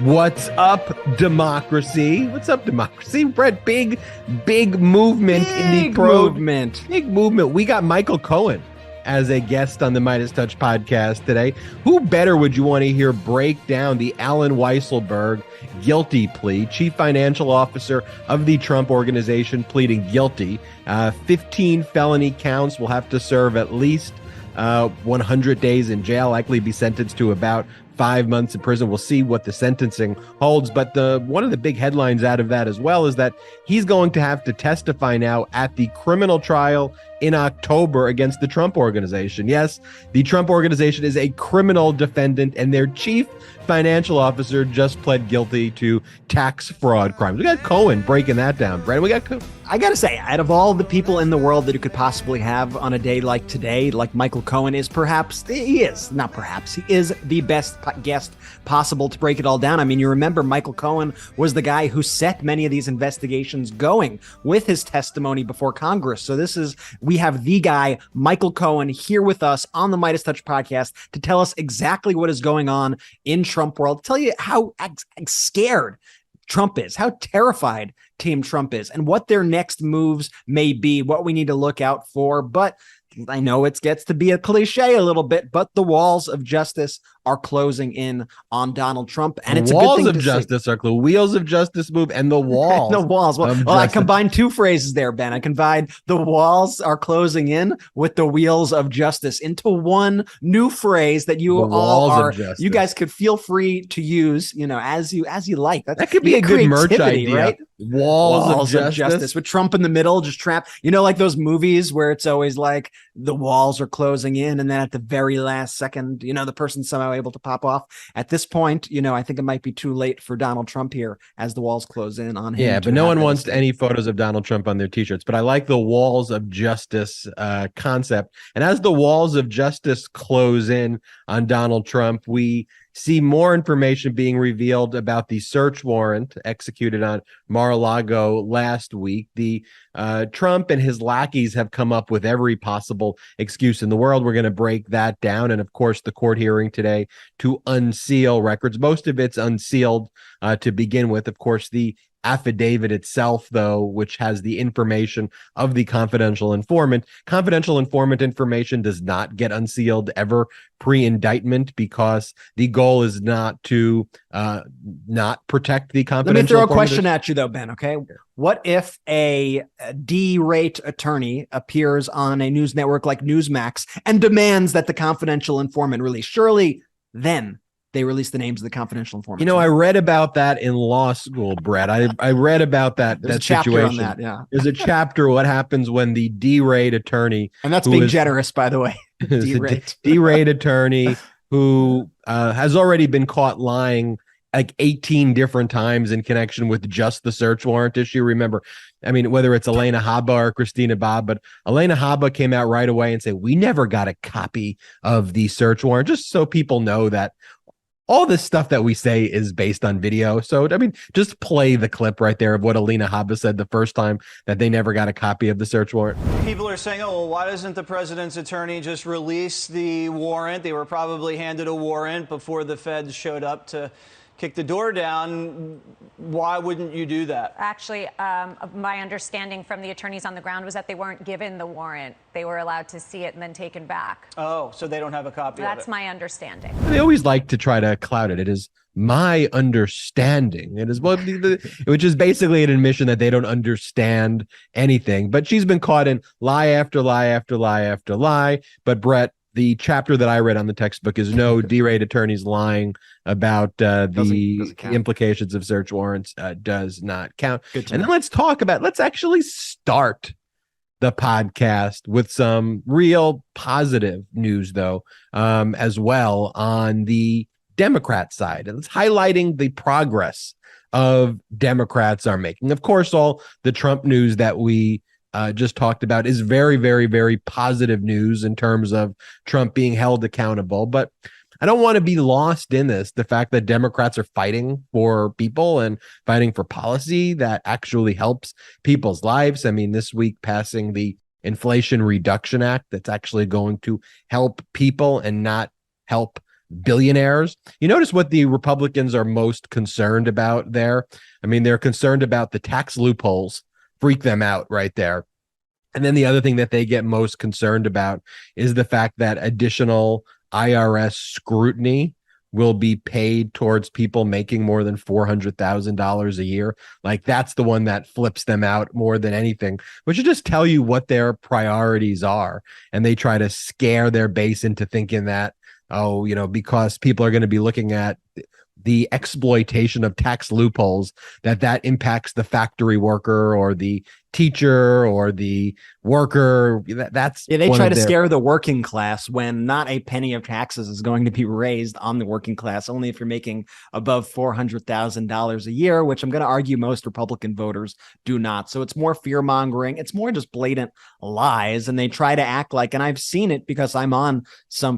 What's up, democracy? What's up, democracy? Brett, big movement in the Big movement. We got Michael Cohen as a guest on the MeidasTouch Podcast today. Who better would you want to hear break down the Alan Weisselberg guilty plea, chief financial officer of the Trump organization, pleading guilty. 15 felony counts, will have to serve at least 100 days in jail, likely be sentenced to about 5 months in prison. We'll see what the sentencing holds. But one of the big headlines out of that as well is that he's going to have to testify now at the criminal trial in October against the Trump organization. Yes, the Trump organization is a criminal defendant, and their chief financial officer just pled guilty to tax fraud crimes. We got Cohen breaking that down. Brad, I got to say, out of all the people in the world that you could possibly have on a day like today, like Michael Cohen is he is the best guest possible to break it all down. I mean, you remember Michael Cohen was the guy who set many of these investigations going with his testimony before Congress. So we have the guy, Michael Cohen, here with us on the MeidasTouch Podcast to tell us exactly what is going on in Trump world, tell you how scared Trump is, how terrified Team Trump is, and what their next moves may be, what we need to look out for. But I know it gets to be a cliche a little bit, but the walls of justice are closing in on Donald Trump, and it's a good thing to see. Walls of justice are closed. Wheels of justice move, and the walls. The walls. Well, I combined two phrases there, Ben. I combined the walls are closing in with the wheels of justice into one new phrase that you guys could feel free to use, as you like. That could be a good merch idea, right? Walls of justice with Trump in the middle, just trapped. Like those movies where it's always like the walls are closing in, and then at the very last second, the person's somehow able to pop off. At this point, I think it might be too late for Donald Trump here as the walls close in on him. Yeah, but no one wants any photos of Donald Trump on their t-shirts. But I like the walls of justice concept. And as the walls of justice close in on Donald Trump, we see more information being revealed about the search warrant executed on Mar-a-Lago last week. The Trump and his lackeys have come up with every possible excuse in the world. We're going to break that down. And of course, the court hearing today to unseal records. Most of it's unsealed to begin with. Of course, the affidavit itself, though, which has the information of the confidential informant. Confidential informant information does not get unsealed ever pre-indictment, because the goal is not to not protect the confidential. Let me throw a question at you, though, Ben, okay? What if a D-rate attorney appears on a news network like Newsmax and demands that the confidential informant release? Surely then they release the names of the confidential informants. I read about that in law school, Brett. I read about that situation. On that, yeah. There's a chapter, what happens when the D-rate attorney... And that's being generous, by the way. D-rate attorney who has already been caught lying like 18 different times in connection with just the search warrant issue. Remember, I mean, whether it's Elena Habba or Christina Bobb, but Elena Habba came out right away and said, we never got a copy of the search warrant, just so people know that all this stuff that we say is based on video. So, I mean, just play the clip right there of what Alina Habba said the first time that they never got a copy of the search warrant. People are saying, oh, well, why doesn't the president's attorney just release the warrant? They were probably handed a warrant before the feds showed up to kick the door down. Why wouldn't you do that? Actually, my understanding from the attorneys on the ground was that they weren't given the warrant. They were allowed to see it and then taken back. Oh, so they don't have a copy of it. That's my understanding. They always like to try to cloud it. It is my understanding. It is which is basically an admission that they don't understand anything. But she's been caught in lie after lie after lie after lie. But Brett, the chapter that I read on the textbook is no D-rate attorneys lying about the implications of search warrants does not count. And then let's actually start the podcast with some real positive news, though, as well on the Democrat side. And it's highlighting the progress of Democrats are making. Of course, all the Trump news that we just talked about is very, very, very positive news in terms of Trump being held accountable. But I don't want to be lost in this, the fact that Democrats are fighting for people and fighting for policy that actually helps people's lives. I mean, this week passing the Inflation Reduction Act that's actually going to help people and not help billionaires. You notice what the Republicans are most concerned about there? I mean, they're concerned about the tax loopholes, freak them out right there. And then the other thing that they get most concerned about is the fact that additional IRS scrutiny will be paid towards people making more than $400,000 a year. Like, that's the one that flips them out more than anything, which should just tell you what their priorities are. And they try to scare their base into thinking that, oh, because people are going to be looking at the exploitation of tax loopholes, that impacts the factory worker or the teacher or the worker. That's they try to scare the working class when not a penny of taxes is going to be raised on the working class, only if you're making above $400,000 a year, which I'm going to argue most Republican voters do not. So it's more fear mongering. It's more just blatant lies. And they try to act like, and I've seen it because I'm on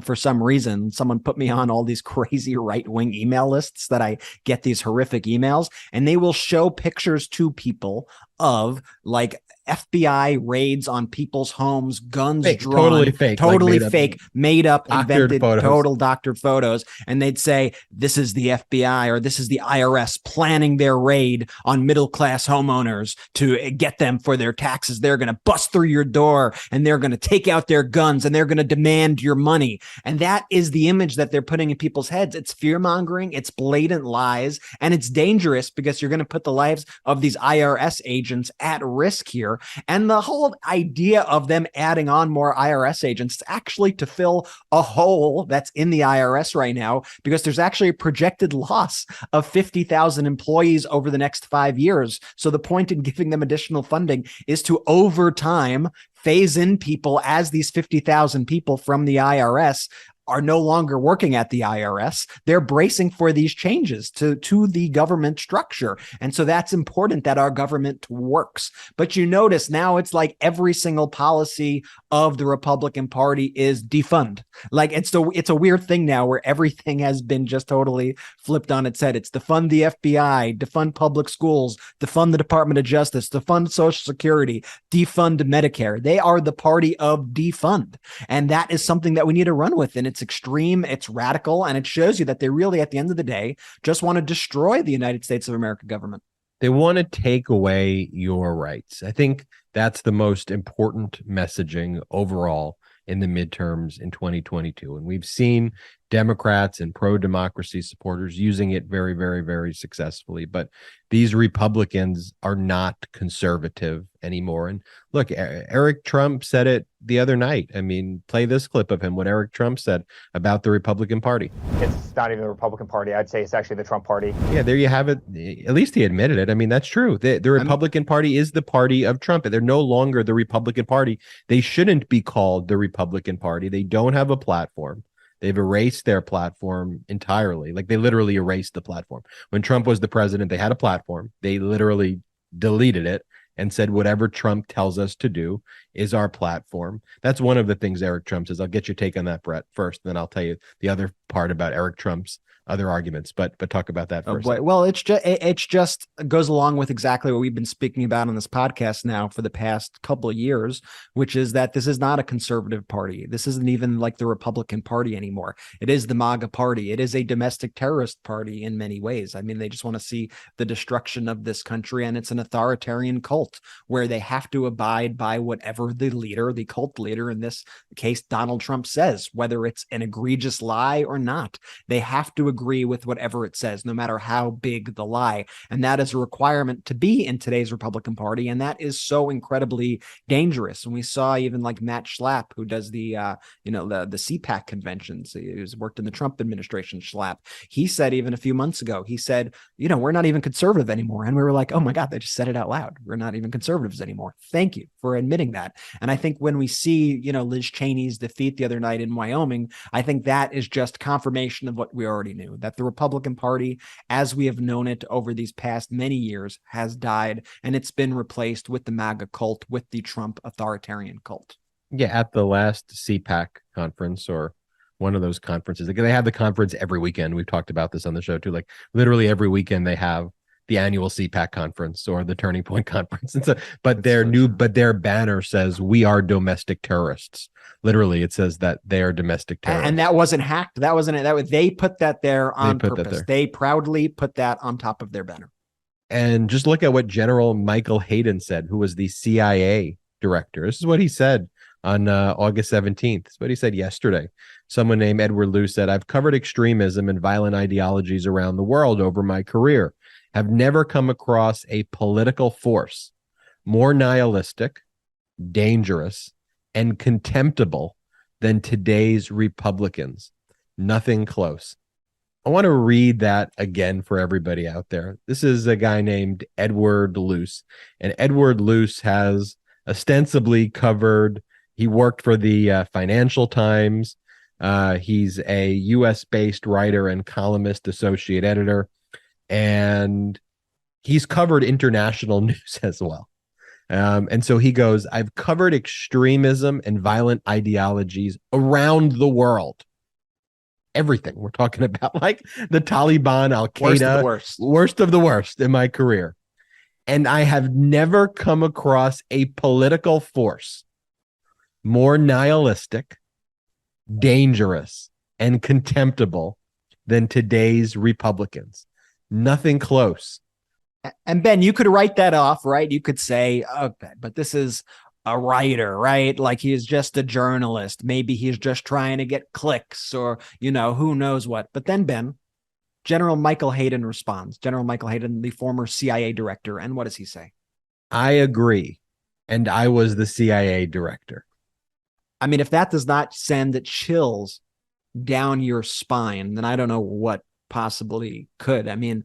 for some reason, someone put me on all these crazy right-wing email lists that I get these horrific emails, and they will show pictures to people of like FBI raids on people's homes, guns drawn, totally fake, made up, invented, total doctored photos. And they'd say, this is the FBI or this is the IRS planning their raid on middle-class homeowners to get them for their taxes. They're going to bust through your door and they're going to take out their guns and they're going to demand your money. And that is the image that they're putting in people's heads. It's fear-mongering, it's blatant lies, and it's dangerous because you're going to put the lives of these IRS agents at risk here. And the whole idea of them adding on more IRS agents is actually to fill a hole that's in the IRS right now, because there's actually a projected loss of 50,000 employees over the next 5 years. So the point in giving them additional funding is to, over time, phase in people as these 50,000 people from the IRS are no longer working at the IRS. They're bracing for these changes to the government structure. And so that's important that our government works. But you notice now it's like every single policy of the Republican Party is defund. Like it's a weird thing now where everything has been just totally flipped on its head. It's defund the FBI, defund public schools, defund the Department of Justice, defund Social Security, defund Medicare. They are the party of defund. And that is something that we need to run with. And it's extreme, it's radical, and it shows you that they really, at the end of the day, just want to destroy the United States of America government. They want to take away your rights. I think that's the most important messaging overall in the midterms in 2022. And we've seen Democrats and pro-democracy supporters using it very, very, very successfully. But these Republicans are not conservative anymore. And look, Eric Trump said it the other night. I mean, play this clip of him, what Eric Trump said about the Republican Party. It's not even the Republican Party. I'd say it's actually the Trump Party. Yeah, there you have it. At least he admitted it. I mean, that's true. The Republican Party is the party of Trump. They're no longer the Republican Party. They shouldn't be called the Republican Party. They don't have a platform. They've erased their platform entirely. Like, they literally erased the platform. When Trump was the president, they had a platform. They literally deleted it and said, whatever Trump tells us to do is our platform. That's one of the things Eric Trump says. I'll get your take on that, Brett, first, then I'll tell you the other part about Eric Trump's other arguments, but talk about that first. Well, it just goes along with exactly what we've been speaking about on this podcast now for the past couple of years, which is that this is not a conservative party. This isn't even like the Republican Party anymore. It is the MAGA party. It is a domestic terrorist party in many ways. I mean, they just want to see the destruction of this country, and it's an authoritarian cult where they have to abide by whatever the cult leader, in this case, Donald Trump, says, whether it's an egregious lie or not. They have to agree with whatever it says, no matter how big the lie. And that is a requirement to be in today's Republican Party. And that is so incredibly dangerous. And we saw even like Matt Schlapp, who does the CPAC conventions. He's worked in the Trump administration, Schlapp. He said even a few months ago, he said, we're not even conservative anymore. And we were like, oh my God, they just said it out loud. We're not even conservatives anymore. Thank you for admitting that. And I think when we see, Liz Cheney's defeat the other night in Wyoming, I think that is just confirmation of what we already knew, that the Republican Party, as we have known it over these past many years, has died, and it's been replaced with the MAGA cult, with the Trump authoritarian cult. Yeah, at the last CPAC conference, or one of those conferences, they have the conference every weekend. We've talked about this on the show too. Like, literally every weekend they have the annual CPAC conference or the Turning Point conference. And so, but their banner says, "We are domestic terrorists." Literally, it says that they are domestic terrorists. And that wasn't hacked. That wasn't it. They put that there on purpose. They proudly put that on top of their banner. And just look at what General Michael Hayden said, who was the CIA director. This is what he said on August 17th. This is what he said yesterday. Someone named Edward Liu said, "I've covered extremism and violent ideologies around the world over my career. Have never come across a political force more nihilistic, dangerous, and contemptible than today's Republicans. Nothing close." I want to read that again for everybody out there. This is a guy named Edward Luce, and Edward Luce has ostensibly covered, he worked for the Financial Times. He's a US-based writer and columnist, associate editor, and he's covered international news as well. And so he goes, "I've covered extremism and violent ideologies around the world." Everything we're talking about, like the Taliban, Al-Qaeda, worst of the worst in my career. And I have never come across a political force more nihilistic, dangerous, and contemptible than today's Republicans. Nothing close. And Ben, you could write that off, right? You could say, okay, but this is a writer, right? Like he is just a journalist. Maybe he's just trying to get clicks or, who knows what. But then, Ben, General Michael Hayden responds. General Michael Hayden, the former CIA director. And what does he say? "I agree. And I was the CIA director." I mean, if that does not send chills down your spine, then I don't know what possibly could. I mean,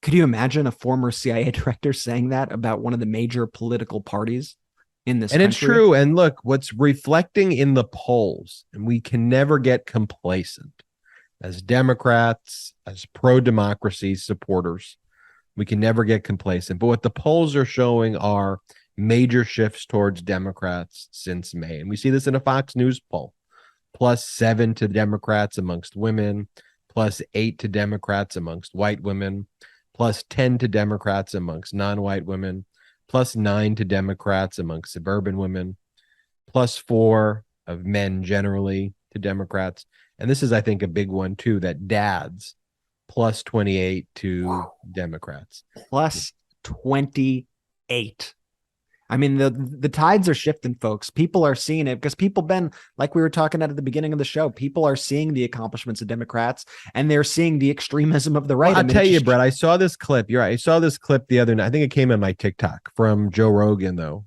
could you imagine a former CIA director saying that about one of the major political parties in this country? It's true. And look, what's reflecting in the polls, and we can never get complacent as Democrats, as pro-democracy supporters, we can never get complacent. But what the polls are showing are major shifts towards Democrats since May. And we see this in a Fox News poll. +7 to Democrats amongst women, +8 to Democrats amongst white women, +10 to Democrats amongst non-white women, +9 to Democrats amongst suburban women, +4 of men generally to Democrats. And this is, I think, a big one, too, that dads, +28 to Democrats. +28. I mean, the tides are shifting, folks. People are seeing it because people, Ben, like we were talking at the beginning of the show, people are seeing the accomplishments of Democrats and they're seeing the extremism of the right. Well, I'll tell you, Brett, I saw this clip. You're right. I saw this clip the other night. I think it came on my TikTok from Joe Rogan, though,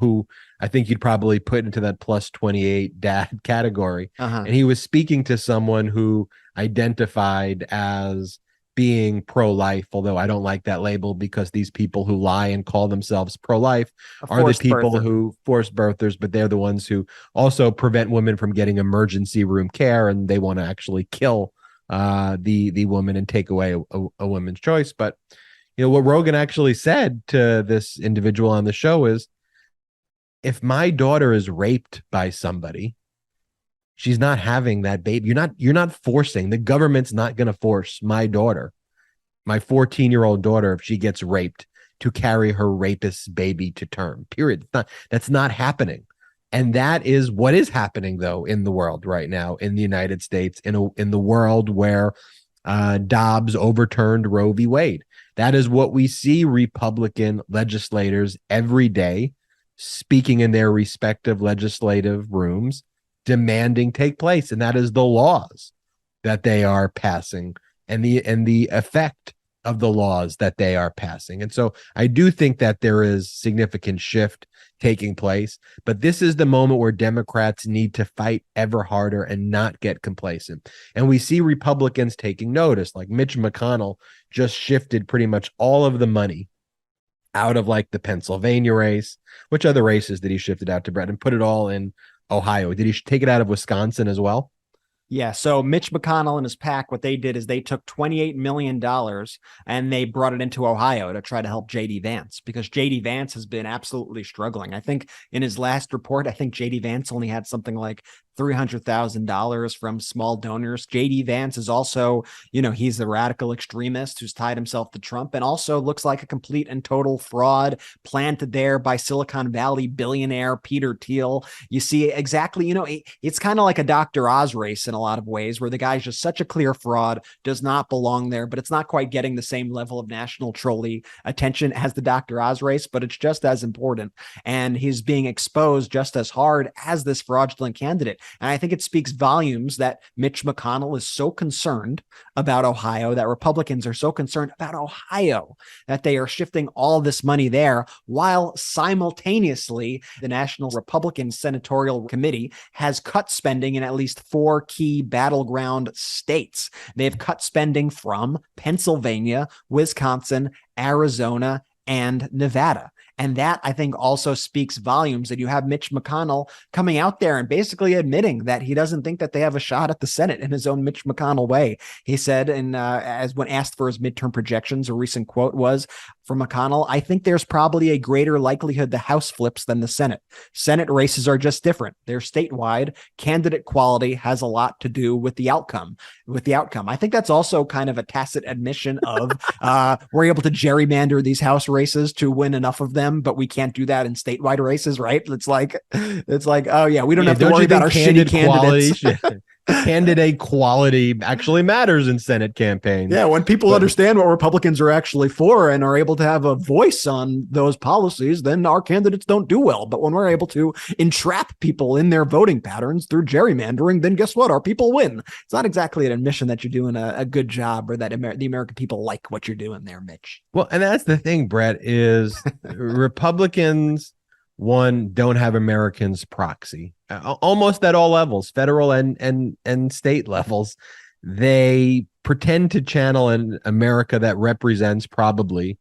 who I think you'd probably put into that +28 dad category. And he was speaking to someone who identified as being pro-life, although I don't like that label because these people who lie and call themselves pro-life are the people who force birthers, but they're the ones who also prevent women from getting emergency room care, and they want to actually kill the woman and take away a woman's choice. But what Rogan actually said to this individual on the show is, if my daughter is raped by somebody, she's not having that baby. You're not forcing. The government's not going to force my daughter, my 14-year-old daughter, if she gets raped, to carry her rapist's baby to term. Period. That's not happening. And that is what is happening, though, in the world right now, in the United States, in the world where Dobbs overturned Roe v. Wade. That is what we see Republican legislators every day speaking in their respective legislative rooms, demanding take place, and that is the laws that they are passing and the effect of the laws that they are passing. And so I do think that there is significant shift taking place, but this is the moment where Democrats need to fight ever harder and not get complacent. And we see Republicans taking notice, like Mitch McConnell just shifted pretty much all of the money out of like the Pennsylvania race. Which other races did he shift it out to, Brett, and put it all in Ohio? Did he take it out of Wisconsin as well? Yeah, so Mitch McConnell and his PAC, what they did is they took $28 million and they brought it into Ohio to try to help J.D. Vance, because J.D. Vance has been absolutely struggling. I think in his last report, I think J.D. Vance only had something like $300,000 from small donors. J.D. Vance is also, he's the radical extremist who's tied himself to Trump and also looks like a complete and total fraud planted there by Silicon Valley billionaire Peter Thiel. You see exactly, it's kind of like a Dr. Oz race in a lot of ways, where the guy's just such a clear fraud, does not belong there, but it's not quite getting the same level of national trolley attention as the Dr. Oz race, but it's just as important. And he's being exposed just as hard as this fraudulent candidate. And I think it speaks volumes that Mitch McConnell is so concerned about Ohio, that Republicans are so concerned about Ohio, that they are shifting all this money there, while simultaneously the National Republican Senatorial Committee has cut spending in at least 4 key battleground states. They've cut spending from Pennsylvania, Wisconsin, Arizona, and Nevada. And that, I think, also speaks volumes that you have Mitch McConnell coming out there and basically admitting that he doesn't think that they have a shot at the Senate in his own Mitch McConnell way. He said, as when asked for his midterm projections, a recent quote was from McConnell, "I think there's probably a greater likelihood the House flips than the Senate. Senate races are just different. They're statewide. Candidate quality has a lot to do with the outcome. I think that's also kind of a tacit admission of we're able to gerrymander these House races to win enough of them, but we can't do that in statewide races, right? It's like, oh yeah, we don't have to worry about our shitty candidates." Candidate quality actually matters in Senate campaigns. Yeah, when people understand what Republicans are actually for and are able to have a voice on those policies, then our candidates don't do well. But when we're able to entrap people in their voting patterns through gerrymandering, then guess what? Our people win. It's not exactly an admission that you're doing a good job, or that the American people like what you're doing there, Mitch. Well, and that's the thing, Brett, is Republicans, one, don't have Americans proxy. Almost at all levels, federal and state levels. They pretend to channel an America that represents probably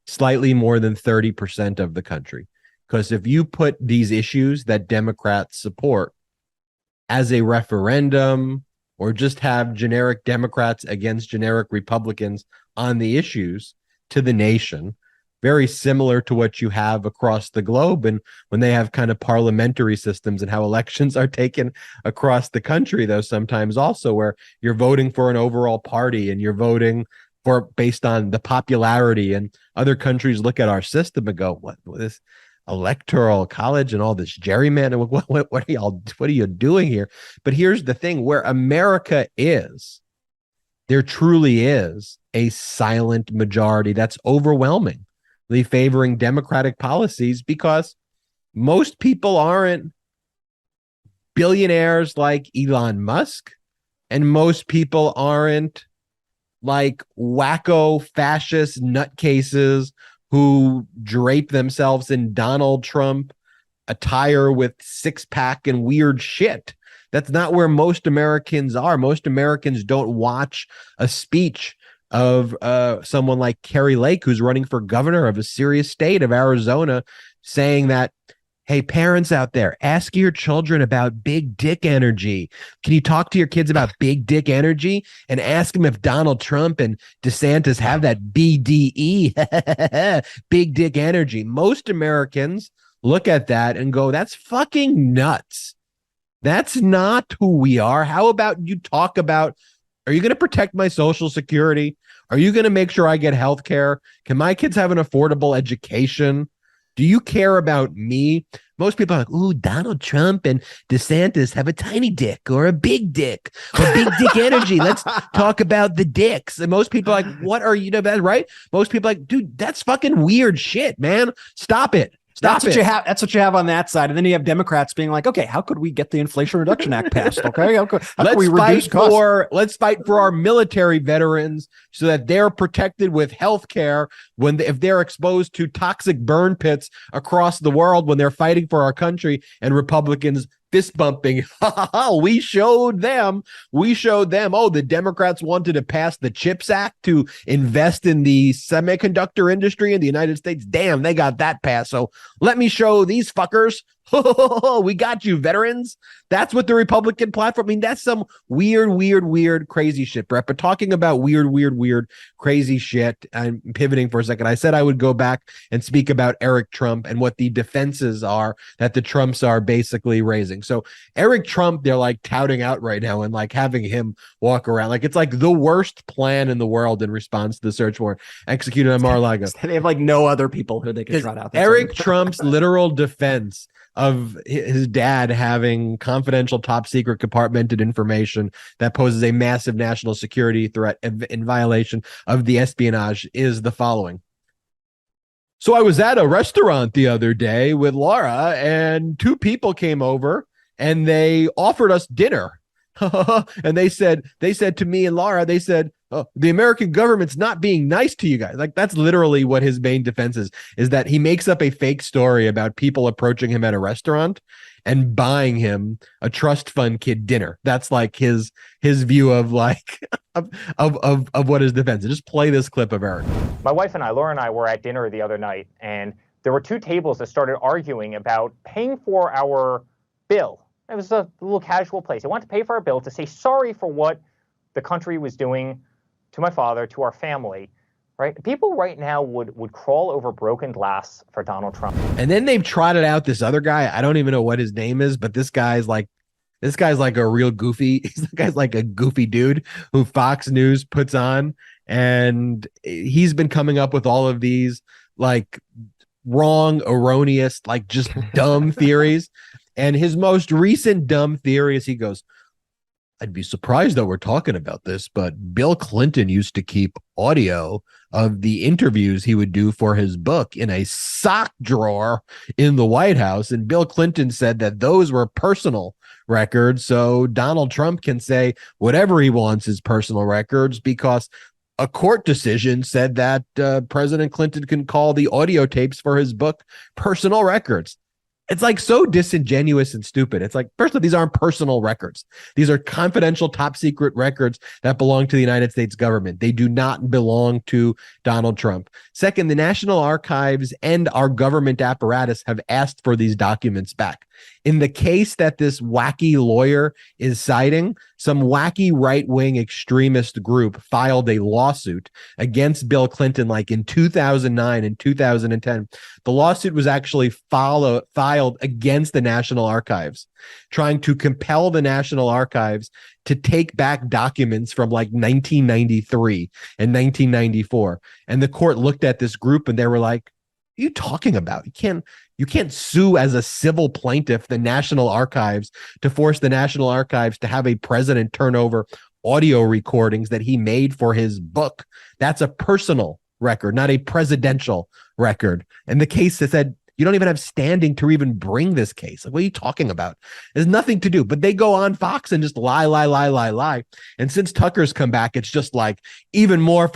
slightly more than 30% of the country. Because if you put these issues that Democrats support as a referendum, or just have generic Democrats against generic Republicans on the issues to the nation, very similar to what you have across the globe, and when they have kind of parliamentary systems and how elections are taken across the country, though sometimes also where you're voting for an overall party and you're voting for based on the popularity, and other countries look at our system and go, what this electoral college and all this gerrymandering, what are you doing here? But here's the thing, where America is, there truly is a silent majority that's overwhelming favoring Democratic policies, because most people aren't billionaires like Elon Musk, and most people aren't like wacko fascist nutcases who drape themselves in Donald Trump attire with six-pack and weird shit. That's not where most Americans are. Most Americans don't watch a speech of someone like Carrie Lake, who's running for governor of a serious state of Arizona, saying that, hey, parents out there, ask your children about big dick energy. Can you talk to your kids about big dick energy and ask them if Donald Trump and DeSantis have that BDE, big dick energy? Most Americans look at that and go, that's fucking nuts. That's not who we are. How about you talk about, are you going to protect my Social Security? Are you going to make sure I get health care? Can my kids have an affordable education? Do you care about me? Most people are like, ooh, Donald Trump and DeSantis have a tiny dick or a big dick or big dick energy. Let's talk about the dicks. And most people are like, what are you, right? Most people are like, dude, that's fucking weird shit, man. Stop it. That's what you have on that side. And then you have Democrats being like, okay, how could we get the Inflation Reduction Act passed? Okay, how could we reduce costs? Let's fight for our military veterans so that they're protected with health care if they're exposed to toxic burn pits across the world when they're fighting for our country. And Republicans fist bumping. We showed them. Oh, the Democrats wanted to pass the CHIPS Act to invest in the semiconductor industry in the United States. Damn, they got that passed. So let me show these fuckers we got you, veterans. That's what the Republican platform. I mean, that's some weird, crazy shit, Brett. But talking about weird, crazy shit, I'm pivoting for a second. I said I would go back and speak about Eric Trump and what the defenses are that the Trumps are basically raising. So Eric Trump, they're like touting out right now and like having him walk around. Like it's like the worst plan in the world in response to the search warrant executed on Mar-a-Lago. They have like no other people who they could trot out. Eric Trump's literal defense of his dad having confidential top secret compartmented information that poses a massive national security threat in violation of the espionage is the following. So I was at a restaurant the other day with Laura and two people came over and they offered us dinner. And they said to me and Laura, they said, oh, the American government's not being nice to you guys. Like that's literally what his main defense is that he makes up a fake story about people approaching him at a restaurant and buying him a trust fund kid dinner. That's like his view of like of what his defense is. Just play this clip of Eric. My wife and I, Laura and I, were at dinner the other night, and there were two tables that started arguing about paying for our bill. It was a little casual place. They wanted to pay for our bill to say sorry for what the country was doing to my father, to our family, right? People right now would crawl over broken glass for Donald Trump. And then they've trotted out this other guy. I don't even know what his name is, but this guy's like a real goofy. This guy's like a goofy dude who Fox News puts on. And he's been coming up with all of these like wrong, erroneous, like just dumb theories. And his most recent dumb theory is he goes, I'd be surprised that we're talking about this, but Bill Clinton used to keep audio of the interviews he would do for his book in a sock drawer in the White House. And Bill Clinton said that those were personal records. So Donald Trump can say whatever he wants is personal records because a court decision said that President Clinton can call the audio tapes for his book personal records. It's like so disingenuous and stupid. It's like, first of all, these aren't personal records. These are confidential top secret records that belong to the United States government. They do not belong to Donald Trump. Second, the National Archives and our government apparatus have asked for these documents back. In the case that this wacky lawyer is citing, some wacky right-wing extremist group filed a lawsuit against Bill Clinton like in 2009 and 2010. The lawsuit was actually filed against the National Archives, trying to compel the National Archives to take back documents from like 1993 and 1994. And the court looked at this group and they were like, what are you talking about? You can't sue as a civil plaintiff the National Archives to force the National Archives to have a president turn over audio recordings that he made for his book. That's a personal record, not a presidential record. And the case that said, you don't even have standing to even bring this case. Like, what are you talking about? There's nothing to do, but they go on Fox and just lie. And since Tucker's come back, it's just like even more.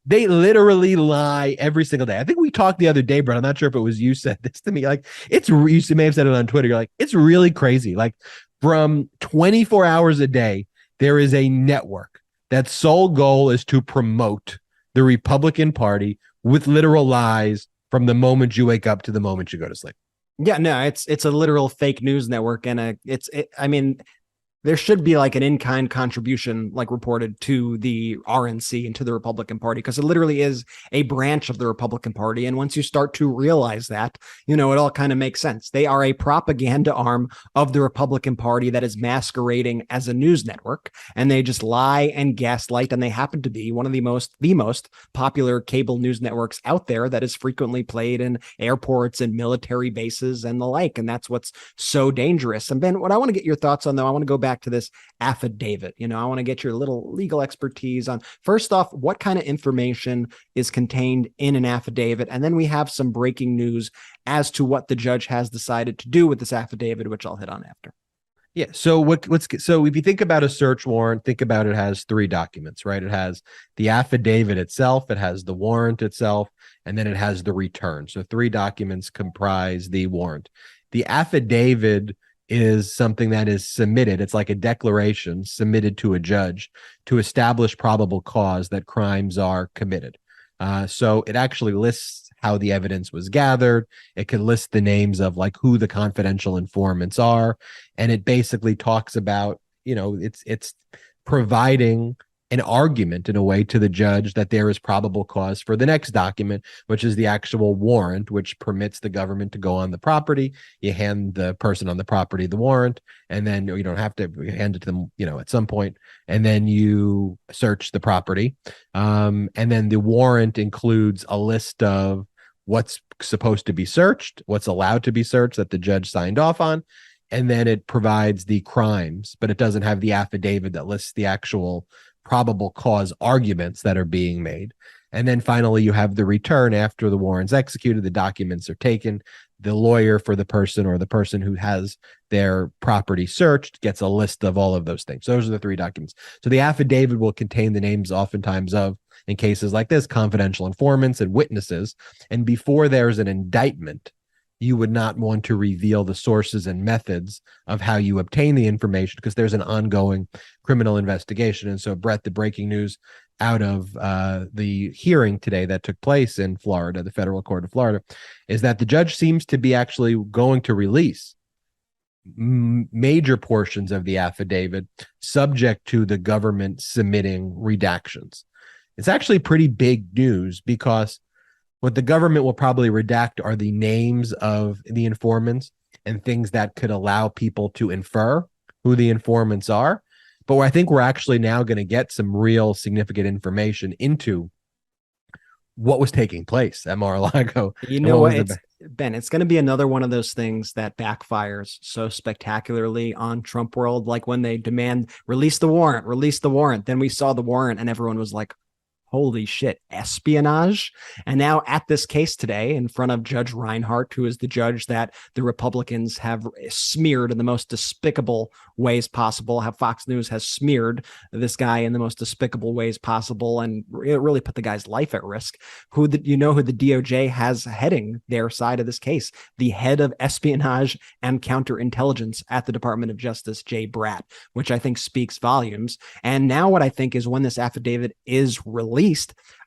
They literally lie every single day. I think we talked the other day, Brett. I'm not sure if it was you said this to me. Like, you may have said it on Twitter. You're like, it's really crazy. Like, from 24 hours a day, there is a network that sole goal is to promote the Republican Party with literal lies from the moment you wake up to the moment you go to sleep. Yeah, no, it's a literal fake news network, and there should be like an in-kind contribution like reported to the RNC and to the Republican Party, because it literally is a branch of the Republican Party. And once you start to realize that, it all kind of makes sense. They are a propaganda arm of the Republican Party that is masquerading as a news network, and they just lie and gaslight. And they happen to be one of the most popular cable news networks out there that is frequently played in airports and military bases and the like. And that's what's so dangerous. And Ben, what I want to get your thoughts on, though, I want to go back to this affidavit. I want to get your little legal expertise on, first off, what kind of information is contained in an affidavit. And then we have some breaking news as to what the judge has decided to do with this affidavit, which I'll hit on after. Yeah. So so if you think about a search warrant, think about it has three documents, right? It has the affidavit itself, it has the warrant itself, and then it has the return. So three documents comprise the warrant. The affidavit is something that is submitted. It's like a declaration submitted to a judge to establish probable cause that crimes are committed. So it actually lists how the evidence was gathered. It could list the names of like who the confidential informants are. And it basically talks about, it's providing an argument in a way to the judge that there is probable cause for the next document, which is the actual warrant, which permits the government to go on the property. You hand the person on the property the warrant, and then you don't have to hand it to them, at some point, and then you search the property. And then the warrant includes a list of what's supposed to be searched, what's allowed to be searched that the judge signed off on. And then it provides the crimes, but it doesn't have the affidavit that lists the actual probable cause arguments that are being made. And then finally, you have the return after the warrant's executed, the documents are taken, the lawyer for the person or the person who has their property searched gets a list of all of those things. So those are the 3 documents. So the affidavit will contain the names oftentimes of, in cases like this, confidential informants and witnesses. And before there's an indictment, you would not want to reveal the sources and methods of how you obtain the information because there's an ongoing criminal investigation. And so, Brett, the breaking news out of the hearing today that took place in Florida, the federal court of Florida, is that the judge seems to be actually going to release major portions of the affidavit subject to the government submitting redactions. It's actually pretty big news because what the government will probably redact are the names of the informants and things that could allow people to infer who the informants are. But I think we're actually now going to get some real significant information into what was taking place at Mar-a-Lago. You know what, Ben, it's going to be another one of those things that backfires so spectacularly on Trump world, like when they demand release the warrant. Then we saw the warrant and everyone was like, holy shit, espionage. And now at this case today, in front of Judge Reinhart, who is the judge that the Republicans have smeared in the most despicable ways possible, how Fox News has smeared this guy in the most despicable ways possible and really put the guy's life at risk. Who the DOJ has heading their side of this case? The head of espionage and counterintelligence at the Department of Justice, Jay Bratt, which I think speaks volumes. And now what I think is when this affidavit is released,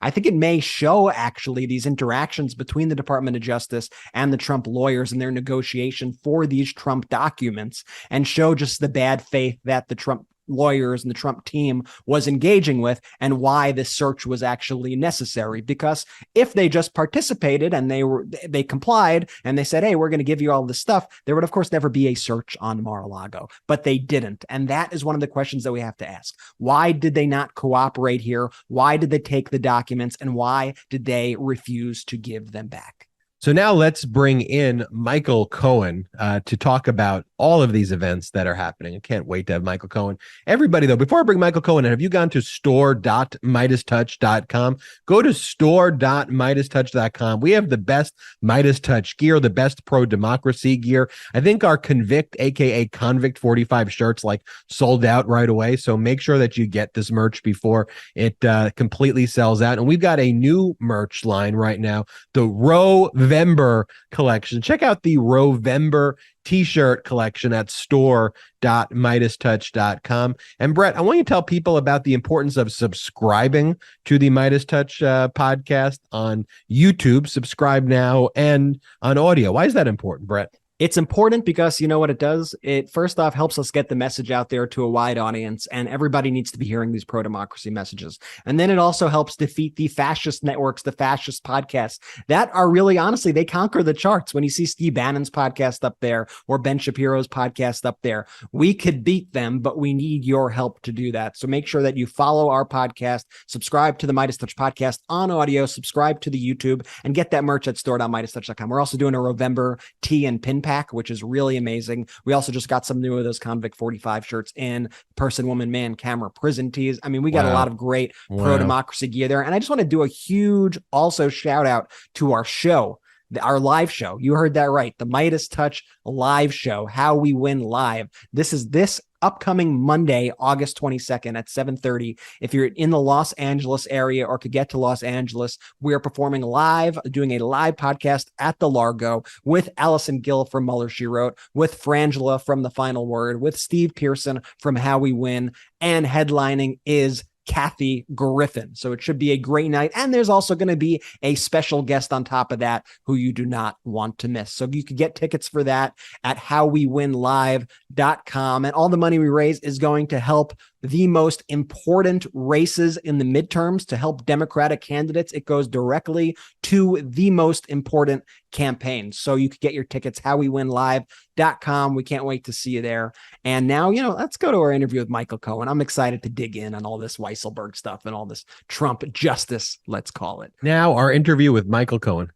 I think it may show actually these interactions between the Department of Justice and the Trump lawyers and their negotiation for these Trump documents, and show just the bad faith that the Trump lawyers and the Trump team was engaging with and why this search was actually necessary. Because if they just participated and they complied and they said, hey, we're going to give you all this stuff, there would of course never be a search on Mar-a-Lago, but they didn't. And that is one of the questions that we have to ask. Why did they not cooperate here? Why did they take the documents, and why did they refuse to give them back? So now let's bring in Michael Cohen to talk about all of these events that are happening. I can't wait to have Michael Cohen. Everybody, though, before I bring Michael Cohen in, have you gone to store.MeidasTouch.com? Go to store.MeidasTouch.com. We have the best MeidasTouch gear, the best pro-democracy gear. I think our Convict, aka Convict 45 shirts, sold out right away. So make sure that you get this merch before it completely sells out. And we've got a new merch line right now, the Rovember collection. Check out the Rovember t-shirt collection at store.MeidasTouch.com. And Brett, I want you to tell people about the importance of subscribing to the MeidasTouch podcast on YouTube. Subscribe now, and on audio. Why is that important, Brett? It's important because you know what it does? It first off helps us get the message out there to a wide audience, and everybody needs to be hearing these pro-democracy messages. And then it also helps defeat the fascist networks, the fascist podcasts that are really, honestly, they conquer the charts. When you see Steve Bannon's podcast up there or Ben Shapiro's podcast up there, we could beat them, but we need your help to do that. So make sure that you follow our podcast, subscribe to the MeidasTouch podcast on audio, subscribe to the YouTube, and get that merch at store.MeidasTouch.com. We're also doing a Rovember tee and pin pack, which is really amazing. We also just got some new of those Convict 45 shirts in person, woman, man, camera, prison tees. I mean, we got a lot of great pro-democracy gear there. And I just want to do a huge also shout out to our show, our live show. You heard that right. The MeidasTouch live show, How We Win Live. This is this upcoming Monday, August 22nd at 7:30. If you're in the Los Angeles area or could get to Los Angeles, we are performing live, doing a live podcast at the Largo with Allison Gill from Mueller, She Wrote, with Frangela from The Final Word, with Steve Pearson from How We Win, and headlining is Kathy Griffin. So it should be a great night. And there's also going to be a special guest on top of that who you do not want to miss. So you can get tickets for that at howwewinlive.com. And all the money we raise is going to help the most important races in the midterms, to help Democratic candidates. It goes directly to the most important campaigns. So you can get your tickets, howwewinlive.com. We can't wait to see you there. And now, let's go to our interview with Michael Cohen. I'm excited to dig in on all this Weisselberg stuff and all this Trump justice, let's call it. Now, our interview with Michael Cohen.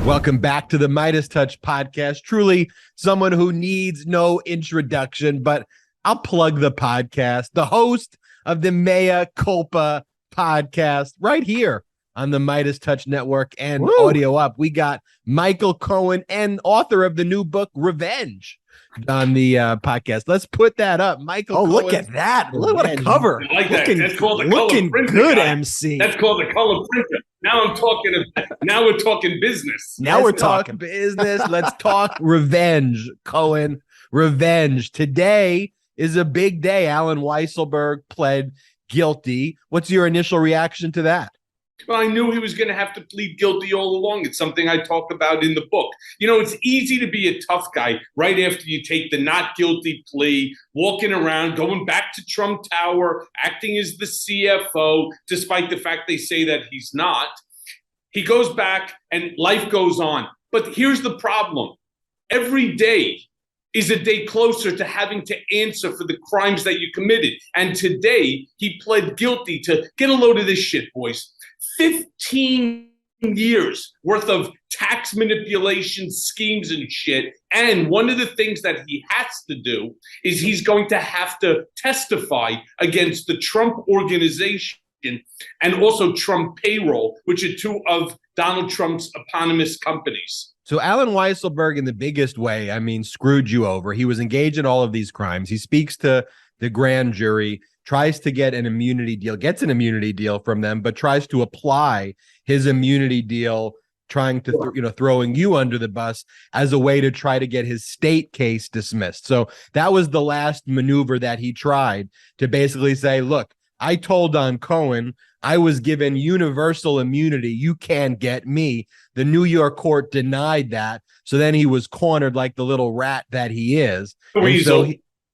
Welcome back to the MeidasTouch Podcast. Truly someone who needs no introduction, but I'll plug the podcast, the host of the Mea Culpa podcast right here on the MeidasTouch Network and Audio Up. We got Michael Cohen and author of the new book, Revenge, on the podcast. Let's put that up. Michael Cohen. Look at that. Look what a cover. I like that. That's called the looking color printer. Good, guy. MC. That's called the color printer. Now we're talking business. Now Let's we're talking business. Let's talk revenge, Cohen. Revenge. Today is a big day. Alan Weisselberg pled guilty. What's your initial reaction to that? Well, I knew he was going to have to plead guilty all along. It's something I talk about in the book. It's easy to be a tough guy right after you take the not guilty plea, walking around, going back to Trump Tower, acting as the CFO, despite the fact they say that he's not. He goes back and life goes on. But here's the problem. Every day is a day closer to having to answer for the crimes that you committed. And today he pled guilty to, get a load of this shit, boys, 15 years worth of tax manipulation schemes and shit. And one of the things that he has to do is he's going to have to testify against the Trump Organization and also Trump Payroll, which are two of Donald Trump's eponymous companies. So Alan Weisselberg, in the biggest way, screwed you over. He was engaged in all of these crimes. He speaks to the grand jury, tries to get an immunity deal, gets an immunity deal from them, but tries to apply his immunity deal, trying to, throwing you under the bus as a way to try to get his state case dismissed. So that was the last maneuver that he tried, to basically say, look, I told on Cohen, I was given universal immunity. You can't get me. The New York court denied that. So then he was cornered like the little rat that he is. The weasel.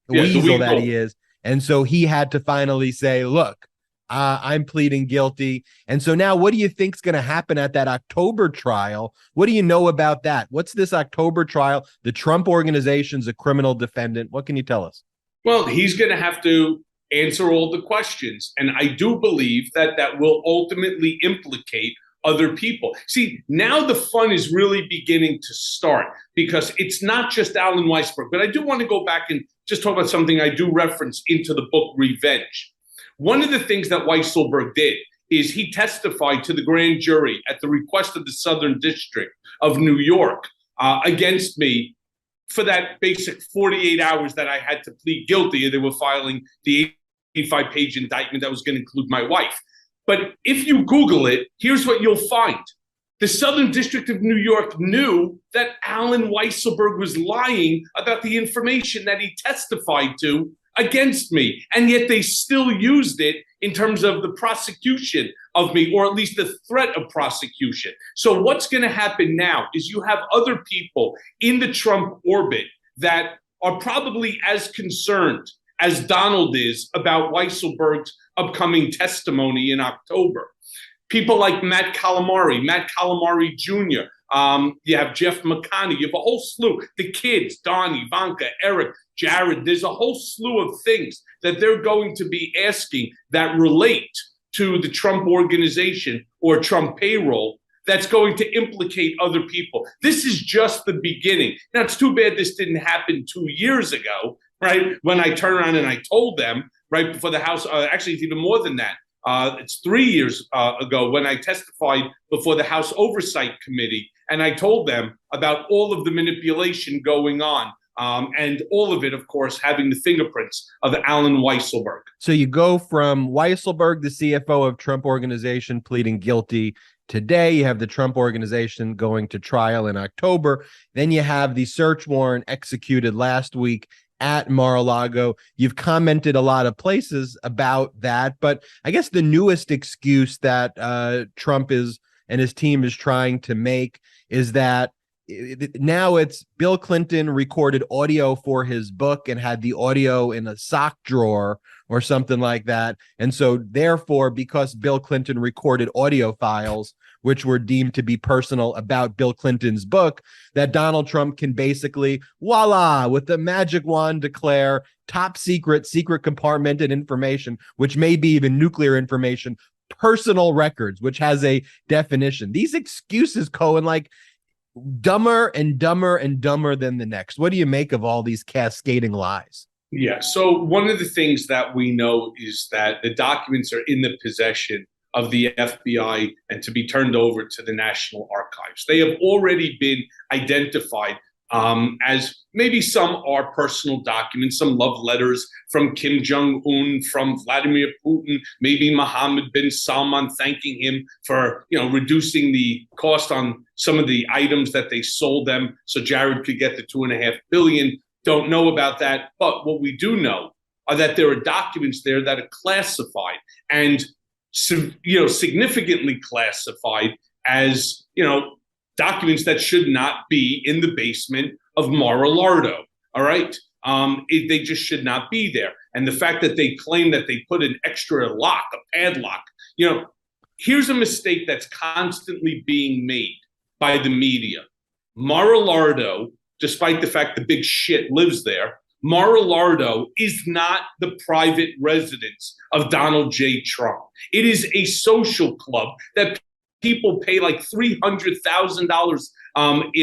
Weasel that he is. And so he had to finally say, look, I'm pleading guilty. And so now what do you think is going to happen at that October trial? What do you know about that? What's this October trial? The Trump Organization's a criminal defendant. What can you tell us? Well, he's going to have to answer all the questions. And I do believe that that will ultimately implicate other people. See, now the fun is really beginning to start, because it's not just Alan Weisselberg. But I do want to go back and just talk about something I do reference into the book Revenge. One of the things that Weisselberg did is he testified to the grand jury at the request of the Southern District of New York against me for that basic 48 hours that I had to plead guilty. They were filing the 85-page indictment that was going to include my wife. But if you Google it, here's what you'll find. The Southern District of New York knew that Alan Weisselberg was lying about the information that he testified to against me. And yet they still used it in terms of the prosecution of me, or at least the threat of prosecution. So what's going to happen now is you have other people in the Trump orbit that are probably as concerned as Donald is about Weisselberg's upcoming testimony in October. People like Matt Calamari Jr., you have Jeff McConnell, you have a whole slew, the kids, Don, Ivanka, Eric, Jared, there's a whole slew of things that they're going to be asking that relate to the Trump Organization or Trump Payroll that's going to implicate other people. This is just the beginning. Now, it's too bad this didn't happen 2 years ago, right? When I turned around and I told them right before the House, actually it's even more than that. It's 3 years ago when I testified before the House Oversight Committee, and I told them about all of the manipulation going on, and all of it, of course, having the fingerprints of Alan Weisselberg. So you go from Weisselberg, the CFO of Trump Organization, pleading guilty. Today, you have the Trump Organization going to trial in October. Then you have the search warrant executed last week at Mar-a-Lago. You've commented a lot of places about that, but I guess the newest excuse that Trump is and his team is trying to make is that now it's Bill Clinton recorded audio for his book and had the audio in a sock drawer or something like that. And so therefore, because Bill Clinton recorded audio files, which were deemed to be personal about Bill Clinton's book, that Donald Trump can basically, voila, with the magic wand declare top secret, secret compartmented information, which may be even nuclear information, personal records, which has a definition. These excuses, Cohen, like dumber and dumber and dumber than the next. What do you make of all these cascading lies? Yeah. So one of the things that we know is that the documents are in the possession of the FBI and to be turned over to the National Archives. They have already been identified as maybe some are personal documents, some love letters from Kim Jong-un, from Vladimir Putin, maybe Mohammed bin Salman thanking him for, reducing the cost on some of the items that they sold them so Jared could get the $2.5 billion. Don't know about that. But what we do know are that there are documents there that are classified and significantly classified as, documents that should not be in the basement of Mar-a-Lago. All right. They just should not be there. And the fact that they claim that they put an extra lock, a padlock, here's a mistake that's constantly being made by the media. Mar-a-Lago, despite the fact the big shit lives there, Mar-a-Lago is not the private residence of Donald J. Trump. It is a social club that people pay like $300,000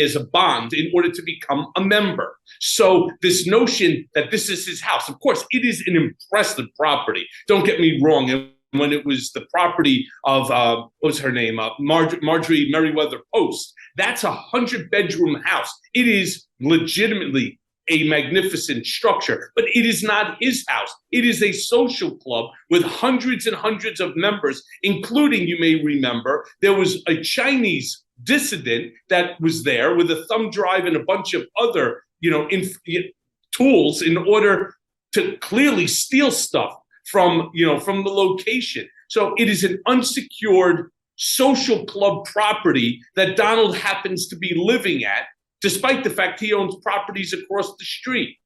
as a bond in order to become a member. So this notion that this is his house, of course, it is an impressive property. Don't get me wrong. When it was the property of, what was her name? Marjorie Merriweather Post. That's a 100-bedroom house. It is legitimately a magnificent structure, but it is not his house. It is a social club with hundreds and hundreds of members, including, you may remember, there was a Chinese dissident that was there with a thumb drive and a bunch of other, tools in order to clearly steal stuff from the location. So it is an unsecured social club property that Donald happens to be living at, despite the fact he owns properties across the street.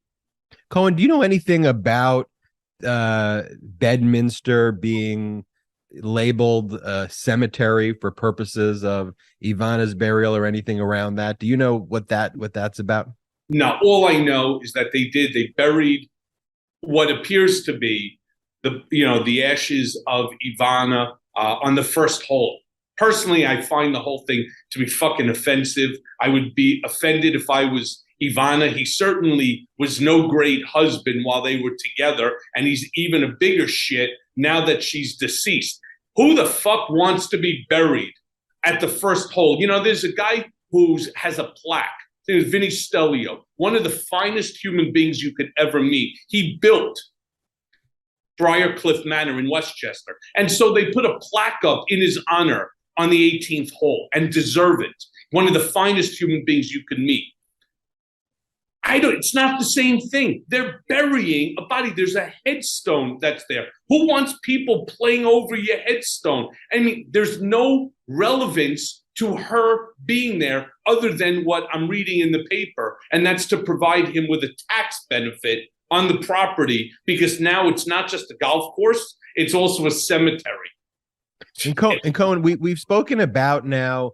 Cohen, do you know anything about Bedminster being labeled a cemetery for purposes of Ivana's burial or anything around that? Do you know what that's about? No, all I know is that they buried what appears to be the ashes of Ivana on the first hole. Personally, I find the whole thing to be fucking offensive. I would be offended if I was Ivana. He certainly was no great husband while they were together, and he's even a bigger shit now that she's deceased. Who the fuck wants to be buried at the first hole? There's a guy who has a plaque. His name is Vinny Stelio, one of the finest human beings you could ever meet. He built Briarcliff Manor in Westchester. And so they put a plaque up in his honor on the 18th hole, and deserve it. One of the finest human beings you could meet. It's not the same thing. They're burying a body. There's a headstone that's there. Who wants people playing over your headstone? I mean, there's no relevance to her being there other than what I'm reading in the paper, and that's to provide him with a tax benefit on the property, because now it's not just a golf course, it's also a cemetery. And Cohen, we've spoken about now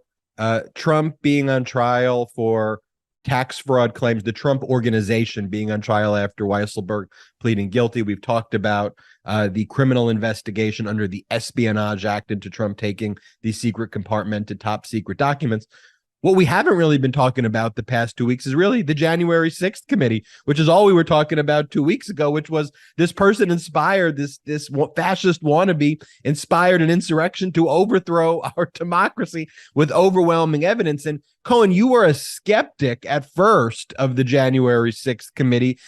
Trump being on trial for tax fraud claims, the Trump organization being on trial after Weisselberg pleading guilty. We've talked about the criminal investigation under the Espionage Act into Trump taking these secret compartmented top secret documents. What we haven't really been talking about the past 2 weeks is really the January 6th committee, which is all we were talking about 2 weeks ago, which was this person inspired, this fascist wannabe inspired an insurrection to overthrow our democracy with overwhelming evidence. And Cohen, you were a skeptic at first of the January 6th committee.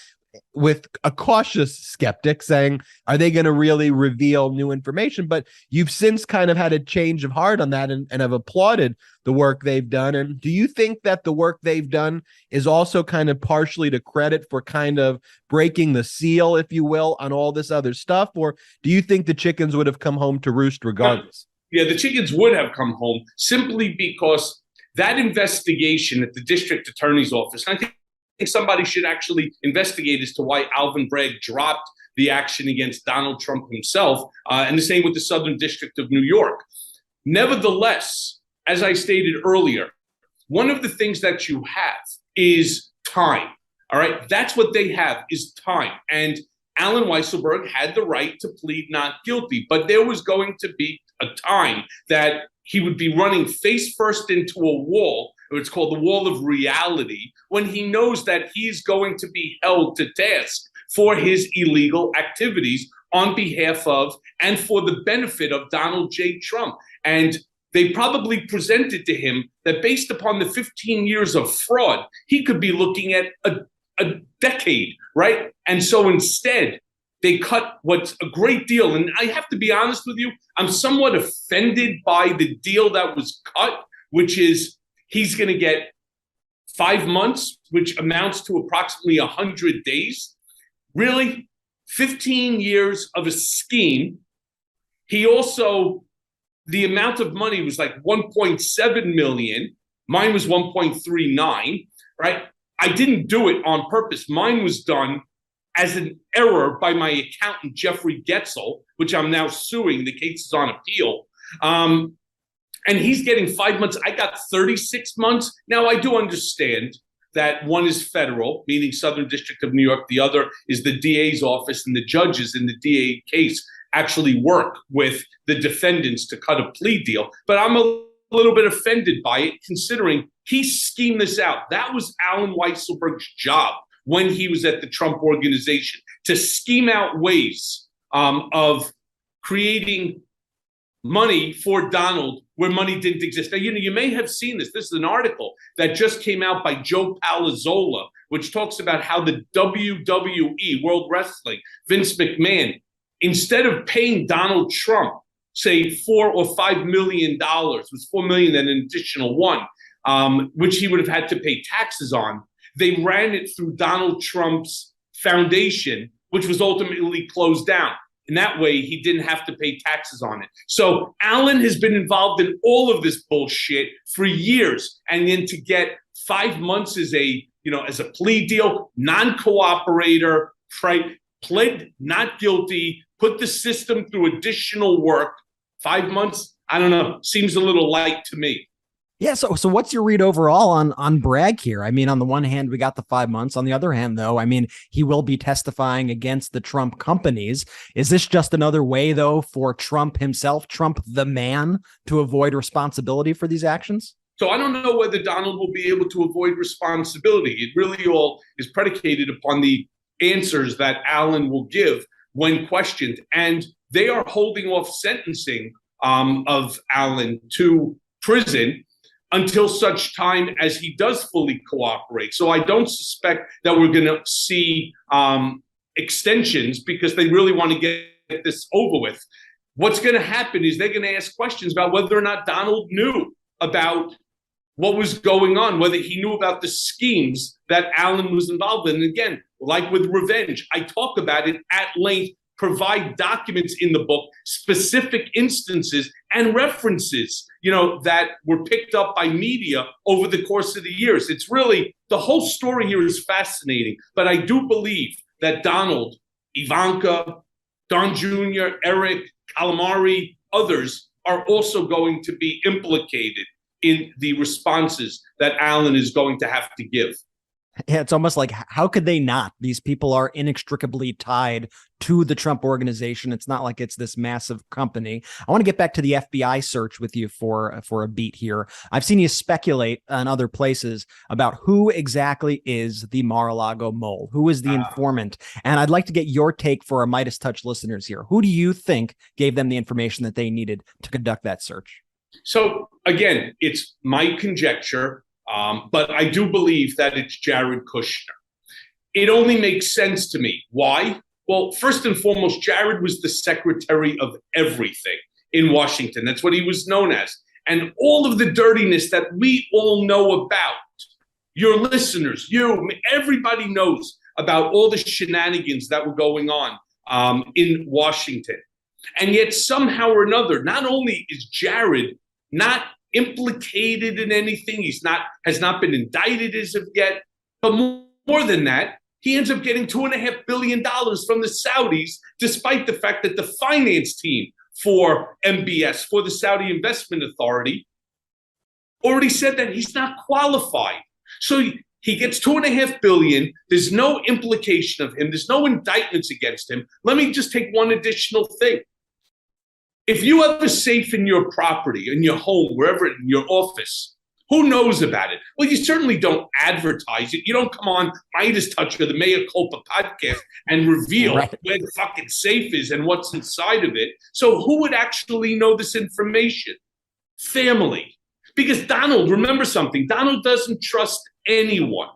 with a cautious skeptic saying, are they going to really reveal new information? But you've since kind of had a change of heart on that and have applauded the work they've done. And do you think that the work they've done is also kind of partially to credit for kind of breaking the seal, if you will, on all this other stuff? Or do you think the chickens would have come home to roost regardless? Yeah, the chickens would have come home simply because that investigation at the district attorney's office, I think somebody should actually investigate as to why Alvin Bragg dropped the action against Donald Trump himself, and the same with the Southern District of New York. Nevertheless, as I stated earlier, one of the things that you have is time. All right, that's what they have is time. And Alan Weisselberg had the right to plead not guilty, but there was going to be a time that he would be running face first into a wall. It's called the wall of reality, when he knows that he's going to be held to task for his illegal activities on behalf of and for the benefit of Donald J. Trump. And they probably presented to him that based upon the 15 years of fraud, he could be looking at a decade, right? And so instead, they cut what's a great deal. And I have to be honest with you, I'm somewhat offended by the deal that was cut, which is he's going to get 5 months, which amounts to approximately 100 days. Really? 15 years of a scheme. He also, the amount of money was like 1.7 million. Mine was 1.39, right? I didn't do it on purpose. Mine was done as an error by my accountant, Jeffrey Getzel, which I'm now suing. The case is on appeal. And he's getting 5 months. I got 36 months. Now, I do understand that one is federal, meaning Southern District of New York. The other is the DA's office, and the judges in the DA case actually work with the defendants to cut a plea deal. But I'm a little bit offended by it, considering he schemed this out. That was Alan Weisselberg's job when he was at the Trump Organization, to scheme out ways of creating money for Donald where money didn't exist. Now, you may have seen this. This is an article that just came out by Joe Palazzola, which talks about how the WWE, World Wrestling, Vince McMahon, instead of paying Donald Trump, say $4 or $5 million, it was $4 million and an additional one, which he would have had to pay taxes on, they ran it through Donald Trump's foundation, which was ultimately closed down. And that way, he didn't have to pay taxes on it. So Alan has been involved in all of this bullshit for years. And then to get 5 months as a plea deal, non-cooperator, pled not guilty, put the system through additional work, 5 months, I don't know, seems a little light to me. Yeah. So what's your read overall on Bragg here? I mean, on the one hand, we got the 5 months. On the other hand, though, I mean, he will be testifying against the Trump companies. Is this just another way, though, for Trump himself, Trump the man, to avoid responsibility for these actions? So I don't know whether Donald will be able to avoid responsibility. It really all is predicated upon the answers that Alan will give when questioned. And they are holding off sentencing of Alan to prison until such time as he does fully cooperate. So I don't suspect that we're going to see extensions, because they really want to get this over with. What's going to happen is they're going to ask questions about whether or not Donald knew about what was going on, whether he knew about the schemes that Alan was involved in. And again, like with Revenge, I talk about it at length, provide documents in the book, specific instances and references, that were picked up by media over the course of the years. It's really, the whole story here is fascinating. But I do believe that Donald, Ivanka, Don Jr., Eric, Calamari, others are also going to be implicated in the responses that Alan is going to have to give. Yeah, it's almost like, how could they not? These people are inextricably tied to the Trump Organization. It's not like it's this massive company. I want to get back to the FBI search with you for a beat here. I've seen you speculate on other places about who exactly is the Mar-a-Lago mole, who is the informant. And I'd like to get your take for our MeidasTouch listeners here. Who do you think gave them the information that they needed to conduct that search? So again, it's my conjecture. But I do believe that it's Jared Kushner. it only makes sense to me. Why? Well, first and foremost, Jared was the secretary of everything in Washington. That's what he was known as. And all of the dirtiness that we all know about, your listeners, everybody knows about all the shenanigans that were going on in Washington. And yet somehow or another, not only is Jared not implicated in anything, has not been indicted as of yet, but more than that, he ends up getting $2.5 billion from the Saudis, despite the fact that the finance team for MBS, for the Saudi Investment Authority, already said that he's not qualified. So he gets $2.5 billion. There's no implication of him. There's no indictments against him. Let me just take one additional thing. If you have a safe in your property, in your home, wherever, in your office, who knows about it? Well, you certainly don't advertise it. You don't come on MeidasTouch or the Mea Culpa podcast and reveal where the fucking safe is and what's inside of it. So who would actually know this information? Family. Because Donald, remember something, Donald doesn't trust anyone,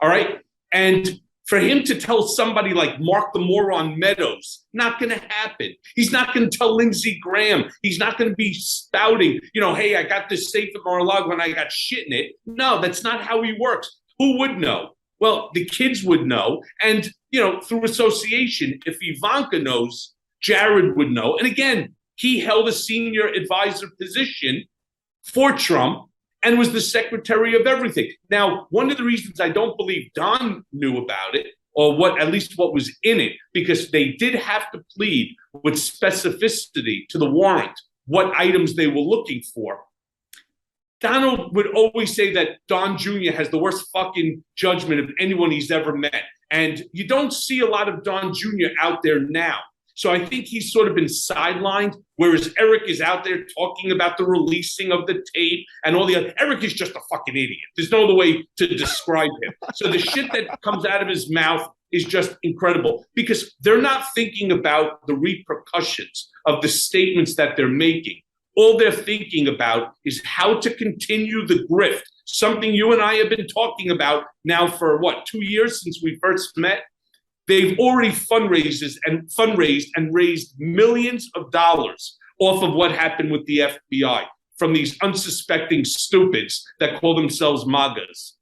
all right? And for him to tell somebody like Mark the Moron Meadows, not going to happen. He's not going to tell Lindsey Graham. He's not going to be spouting, hey, I got this safe at Mar-a-Lago and I got shit in it. No, that's not how he works. Who would know? Well, the kids would know. And, through association, if Ivanka knows, Jared would know. And again, he held a senior advisor position for Trump and was the secretary of everything. Now, one of the reasons I don't believe Don knew about it, or at least what was in it, because they did have to plead with specificity to the warrant what items they were looking for. Donald would always say that Don Jr. has the worst fucking judgment of anyone he's ever met. And you don't see a lot of Don Jr. out there now. So I think he's sort of been sidelined, whereas Eric is out there talking about the releasing of the tape and all the other. Eric is just a fucking idiot. There's no other way to describe him. So the shit that comes out of his mouth is just incredible because they're not thinking about the repercussions of the statements that they're making. All they're thinking about is how to continue the grift, something you and I have been talking about now for, 2 years since we first met? They've already fundraised and raised millions of dollars off of what happened with the FBI from these unsuspecting stupids that call themselves MAGAs.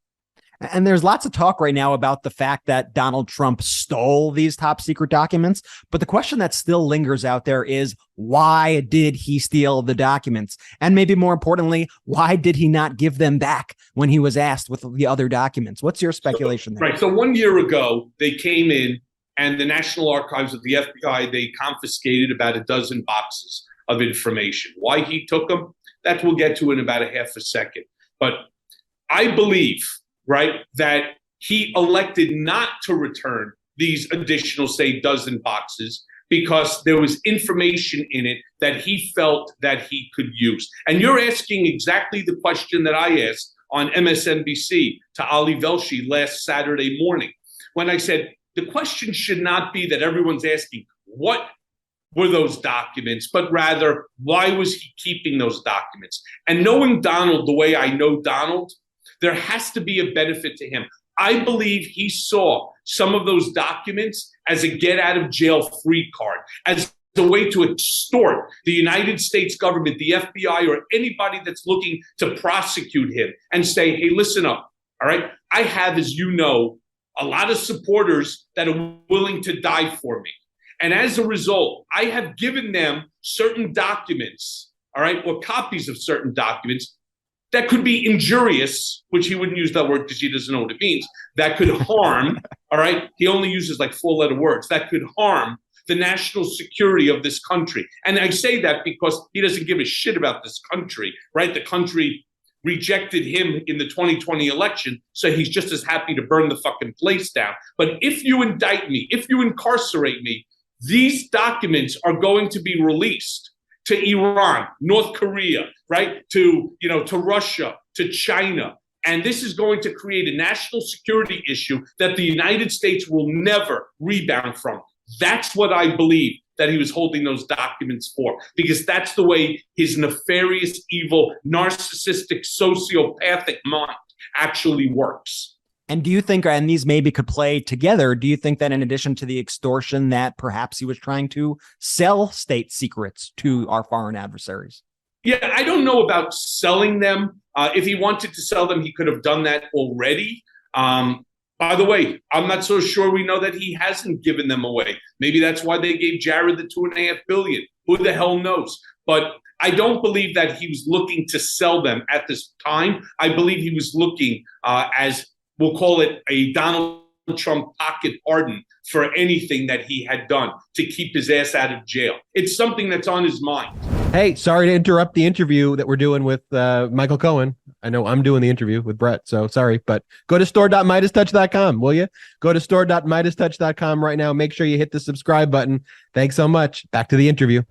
And there's lots of talk right now about the fact that Donald Trump stole these top secret documents. But the question that still lingers out there is, why did he steal the documents? And maybe more importantly, why did he not give them back when he was asked with the other documents? What's your speculation there? Right. So 1 year ago, they came in and the National Archives of the FBI, they confiscated about a dozen boxes of information. Why he took them, that we'll get to in about a half a second. But I believe, that he elected not to return these additional, say, dozen boxes because there was information in it that he felt that he could use. And you're asking exactly the question that I asked on MSNBC to Ali Velshi last Saturday morning when I said, the question should not be that everyone's asking, what were those documents, but rather, why was he keeping those documents? And knowing Donald the way I know Donald, there has to be a benefit to him. I believe he saw some of those documents as a get-out-of-jail-free card, as a way to extort the United States government, the FBI, or anybody that's looking to prosecute him and say, hey, listen up, all right? I have, as you know, a lot of supporters that are willing to die for me. And as a result, I have given them certain documents, all right, or copies of certain documents that could be injurious, which he wouldn't use that word because he doesn't know what it means, that could harm, all right, he only uses like 4-letter words, that could harm the national security of this country. And I say that because he doesn't give a shit about this country, right? The country rejected him in the 2020 election, so he's just as happy to burn the fucking place down. But if you indict me, if you incarcerate me, these documents are going to be released to Iran, North Korea, right? To Russia, to China. And this is going to create a national security issue that the United States will never rebound from. That's what I believe that he was holding those documents for, because that's the way his nefarious, evil, narcissistic, sociopathic mind actually works. And do you think, and these maybe could play together, do you think that in addition to the extortion that perhaps he was trying to sell state secrets to our foreign adversaries? Yeah, I don't know about selling them. If he wanted to sell them, he could have done that already. By the way, I'm not so sure we know that he hasn't given them away. Maybe that's why they gave Jared the $2.5 billion. Who the hell knows? But I don't believe that he was looking to sell them at this time. I believe he was looking as we'll call it a Donald Trump pocket pardon for anything that he had done to keep his ass out of jail. It's something that's on his mind. Hey, sorry to interrupt the interview that we're doing with Michael Cohen. I know I'm doing the interview with Brett, so sorry, but go to store.MeidasTouch.com, will you? Go to store.MeidasTouch.com right now. Make sure you hit the subscribe button. Thanks so much. Back to the interview.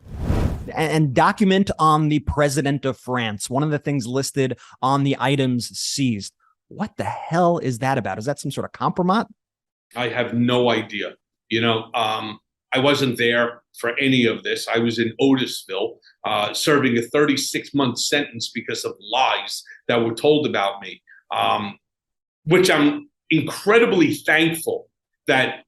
And document on the president of France. One of the things listed on the items seized. What the hell is that about? Is that some sort of compromise? I have no idea. I wasn't there for any of this. I was in Otisville serving a 36-month sentence because of lies that were told about me, which I'm incredibly thankful that.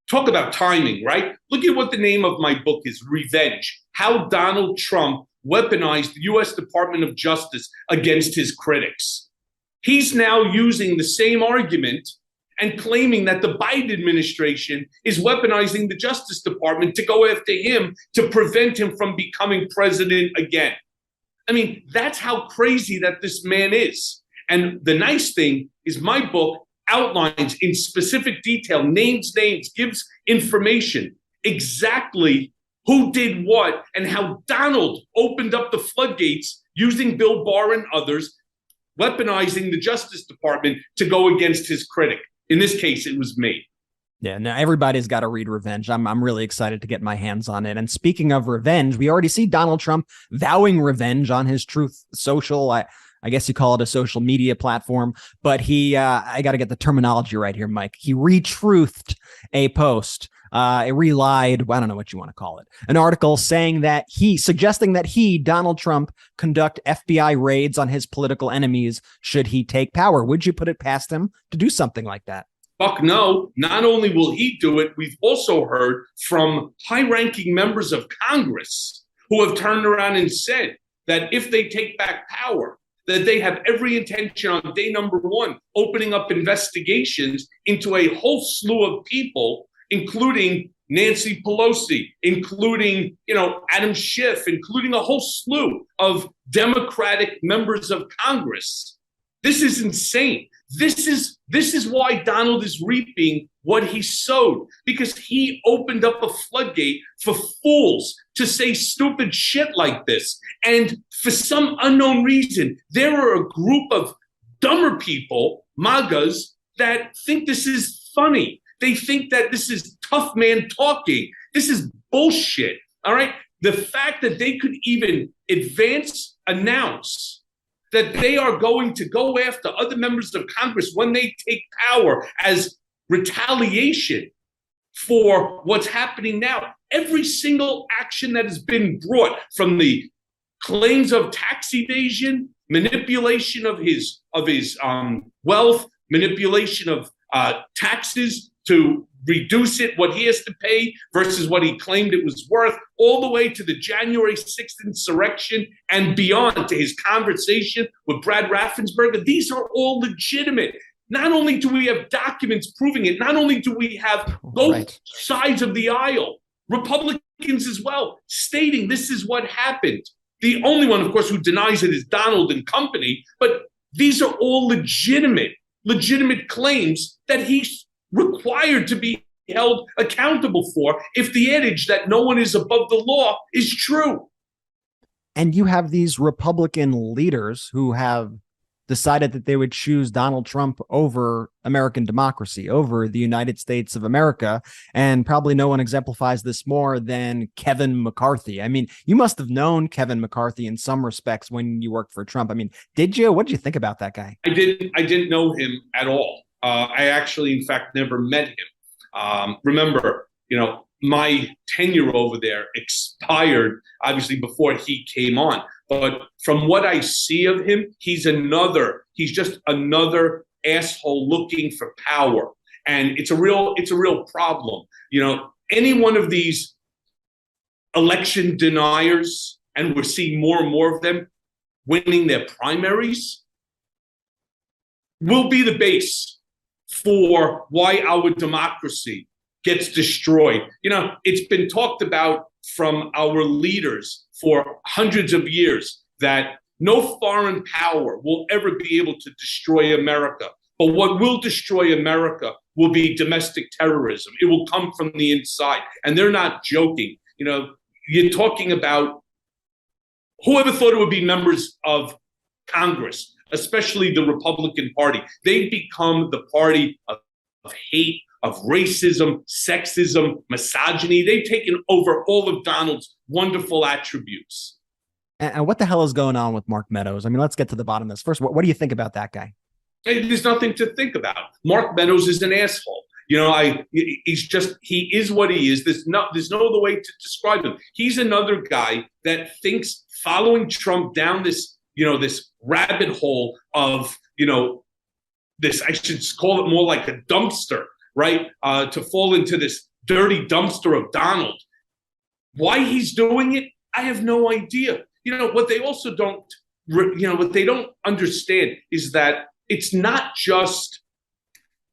Talk about timing, right? Look at what the name of my book is, Revenge, How Donald Trump Weaponized the U.S. Department of Justice Against His Critics. He's now using the same argument and claiming that the Biden administration is weaponizing the Justice Department to go after him to prevent him from becoming president again. I mean, that's how crazy that this man is. And the nice thing is my book outlines in specific detail, names, gives information exactly who did what and how Donald opened up the floodgates using Bill Barr and others, weaponizing the Justice Department to go against his critic. In this case, it was me. Yeah, now everybody's got to read Revenge. I'm really excited to get my hands on it. And speaking of revenge, we already see Donald Trump vowing revenge on his Truth Social. I guess you call it a social media platform, but I got to get the terminology right here, Mike. He retruthed a post, relied, I don't know what you want to call it, an article suggesting that Donald Trump, conduct FBI raids on his political enemies should he take power. Would you put it past him to do something like that? Fuck no. Not only will he do it, we've also heard from high-ranking members of Congress who have turned around and said that if they take back power, that they have every intention on day number one, opening up investigations into a whole slew of people, including Nancy Pelosi, including, Adam Schiff, including a whole slew of Democratic members of Congress. This is insane. This is why Donald is reaping what he sowed, because he opened up a floodgate for fools to say stupid shit like this. And for some unknown reason, there are a group of dumber people, MAGAs, that think this is funny. They think that this is tough man talking. This is bullshit. All right. The fact that they could even announce that they are going to go after other members of Congress when they take power as retaliation for what's happening now. Every single action that has been brought, from the claims of tax evasion, manipulation of his wealth, manipulation of taxes to reduce it, what he has to pay versus what he claimed it was worth, all the way to the January 6th insurrection and beyond, to his conversation with Brad Raffensperger. These are all legitimate. Not only do we have documents proving it, not only do we have both sides of the aisle, Republicans as well, stating this is what happened. The only one, of course, who denies it is Donald and company, but these are all legitimate claims that he's required to be held accountable for if the adage that no one is above the law is true. And you have these Republican leaders who have decided that they would choose Donald Trump over American democracy, over the United States of America. And probably no one exemplifies this more than Kevin McCarthy. I mean, you must have known Kevin McCarthy in some respects when you worked for Trump. I mean, did you? What did you think about that guy? I didn't know him at all. I actually, in fact, never met him. Remember, my tenure over there expired, obviously, before he came on. But from what I see of him, he's just another asshole looking for power. And it's a real problem. Any one of these election deniers, and we're seeing more and more of them winning their primaries, will be the base for why our democracy gets destroyed. It's been talked about from our leaders for hundreds of years that no foreign power will ever be able to destroy America. But what will destroy America will be domestic terrorism. It will come from the inside. And they're not joking. You're talking about whoever thought it would be members of Congress, especially the Republican Party. They've become the party of hate, of racism, sexism, misogyny. They've taken over all of Donald's wonderful attributes. And what the hell is going on with Mark Meadows? I mean, let's get to the bottom of this. First, what do you think about that guy? There's nothing to think about. Mark Meadows is an asshole. He is what he is. There's no other way to describe him. He's another guy that thinks following Trump down this rabbit hole of, this, I should call it more like a dumpster, right? To fall into this dirty dumpster of Donald. Why he's doing it, I have no idea. What they also don't understand is that it's not just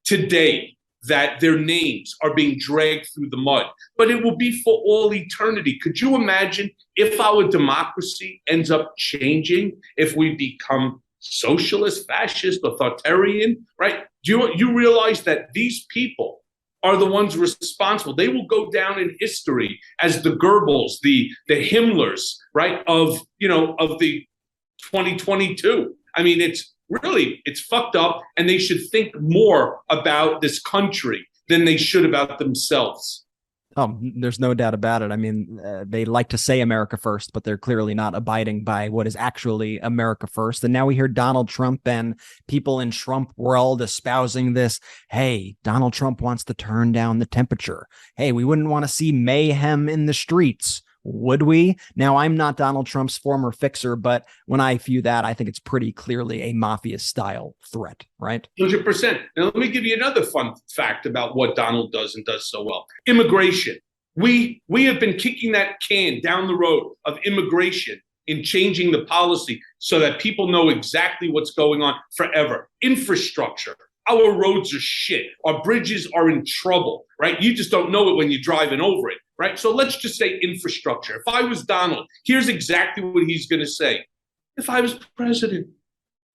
today that their names are being dragged through the mud, but it will be for all eternity. Could you imagine if our democracy ends up changing, if we become socialist, fascist, authoritarian, right? Do you realize that these people are the ones responsible? They will go down in history as the Goebbels, the Himmlers, right, of the 2022. I mean, it's fucked up, and they should think more about this country than they should about themselves. Oh, there's no doubt about it. I mean, they like to say America first, but they're clearly not abiding by what is actually America first. And now we hear Donald Trump and people in Trump world espousing this. Hey, Donald Trump wants to turn down the temperature. Hey, we wouldn't want to see mayhem in the streets. Would we? Now, I'm not Donald Trump's former fixer, but when I view that, I think it's pretty clearly a mafia-style threat, right? 100%. Now, let me give you another fun fact about what Donald does and does so well. Immigration. We have been kicking that can down the road of immigration in changing the policy so that people know exactly what's going on forever. Infrastructure. Our roads are shit. Our bridges are in trouble, right? You just don't know it when you're driving over it, right? So let's just say infrastructure. If I was Donald, here's exactly what he's going to say. If I was president,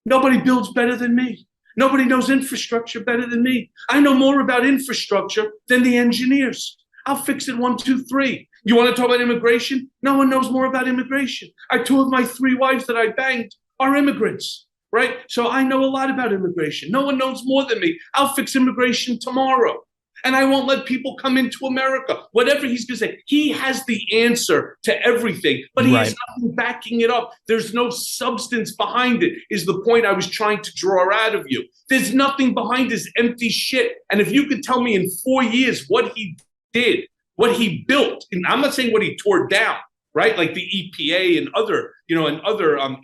nobody builds better than me. Nobody knows infrastructure better than me. I know more about infrastructure than the engineers. I'll fix it 1, 2, 3. You want to talk about immigration? No one knows more about immigration. 2 of my 3 wives that I banged are immigrants. Right? So I know a lot about immigration. No one knows more than me. I'll fix immigration tomorrow. And I won't let people come into America. Whatever he's going to say. He has the answer to everything, but he has nothing backing it up. There's no substance behind it, is the point I was trying to draw out of you. There's nothing behind his empty shit. And if you could tell me in 4 years what he did, what he built, and I'm not saying what he tore down, right? Like the EPA and other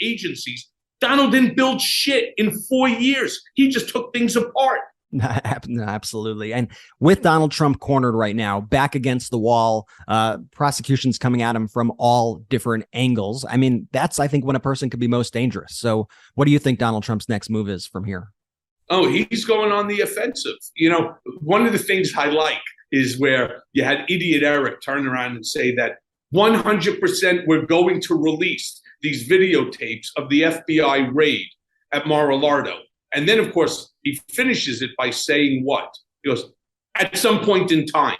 agencies. Donald didn't build shit in 4 years. He just took things apart. No, absolutely. And with Donald Trump cornered right now, back against the wall, prosecutions coming at him from all different angles. I mean, that's, I think, when a person could be most dangerous. So what do you think Donald Trump's next move is from here? Oh, he's going on the offensive. One of the things I like is where you had Idiot Eric turn around and say that 100% we're going to release these videotapes of the FBI raid at Mar-a-Lago. And then, of course, he finishes it by saying what? He goes, at some point in time,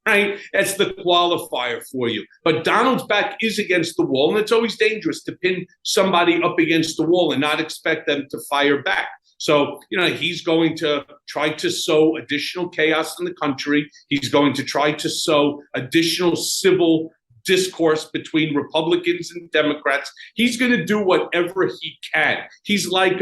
right? That's the qualifier for you. But Donald's back is against the wall, and it's always dangerous to pin somebody up against the wall and not expect them to fire back. So, he's going to try to sow additional chaos in the country. He's going to try to sow additional civil discourse between Republicans and Democrats. He's going to do whatever he can. He's like,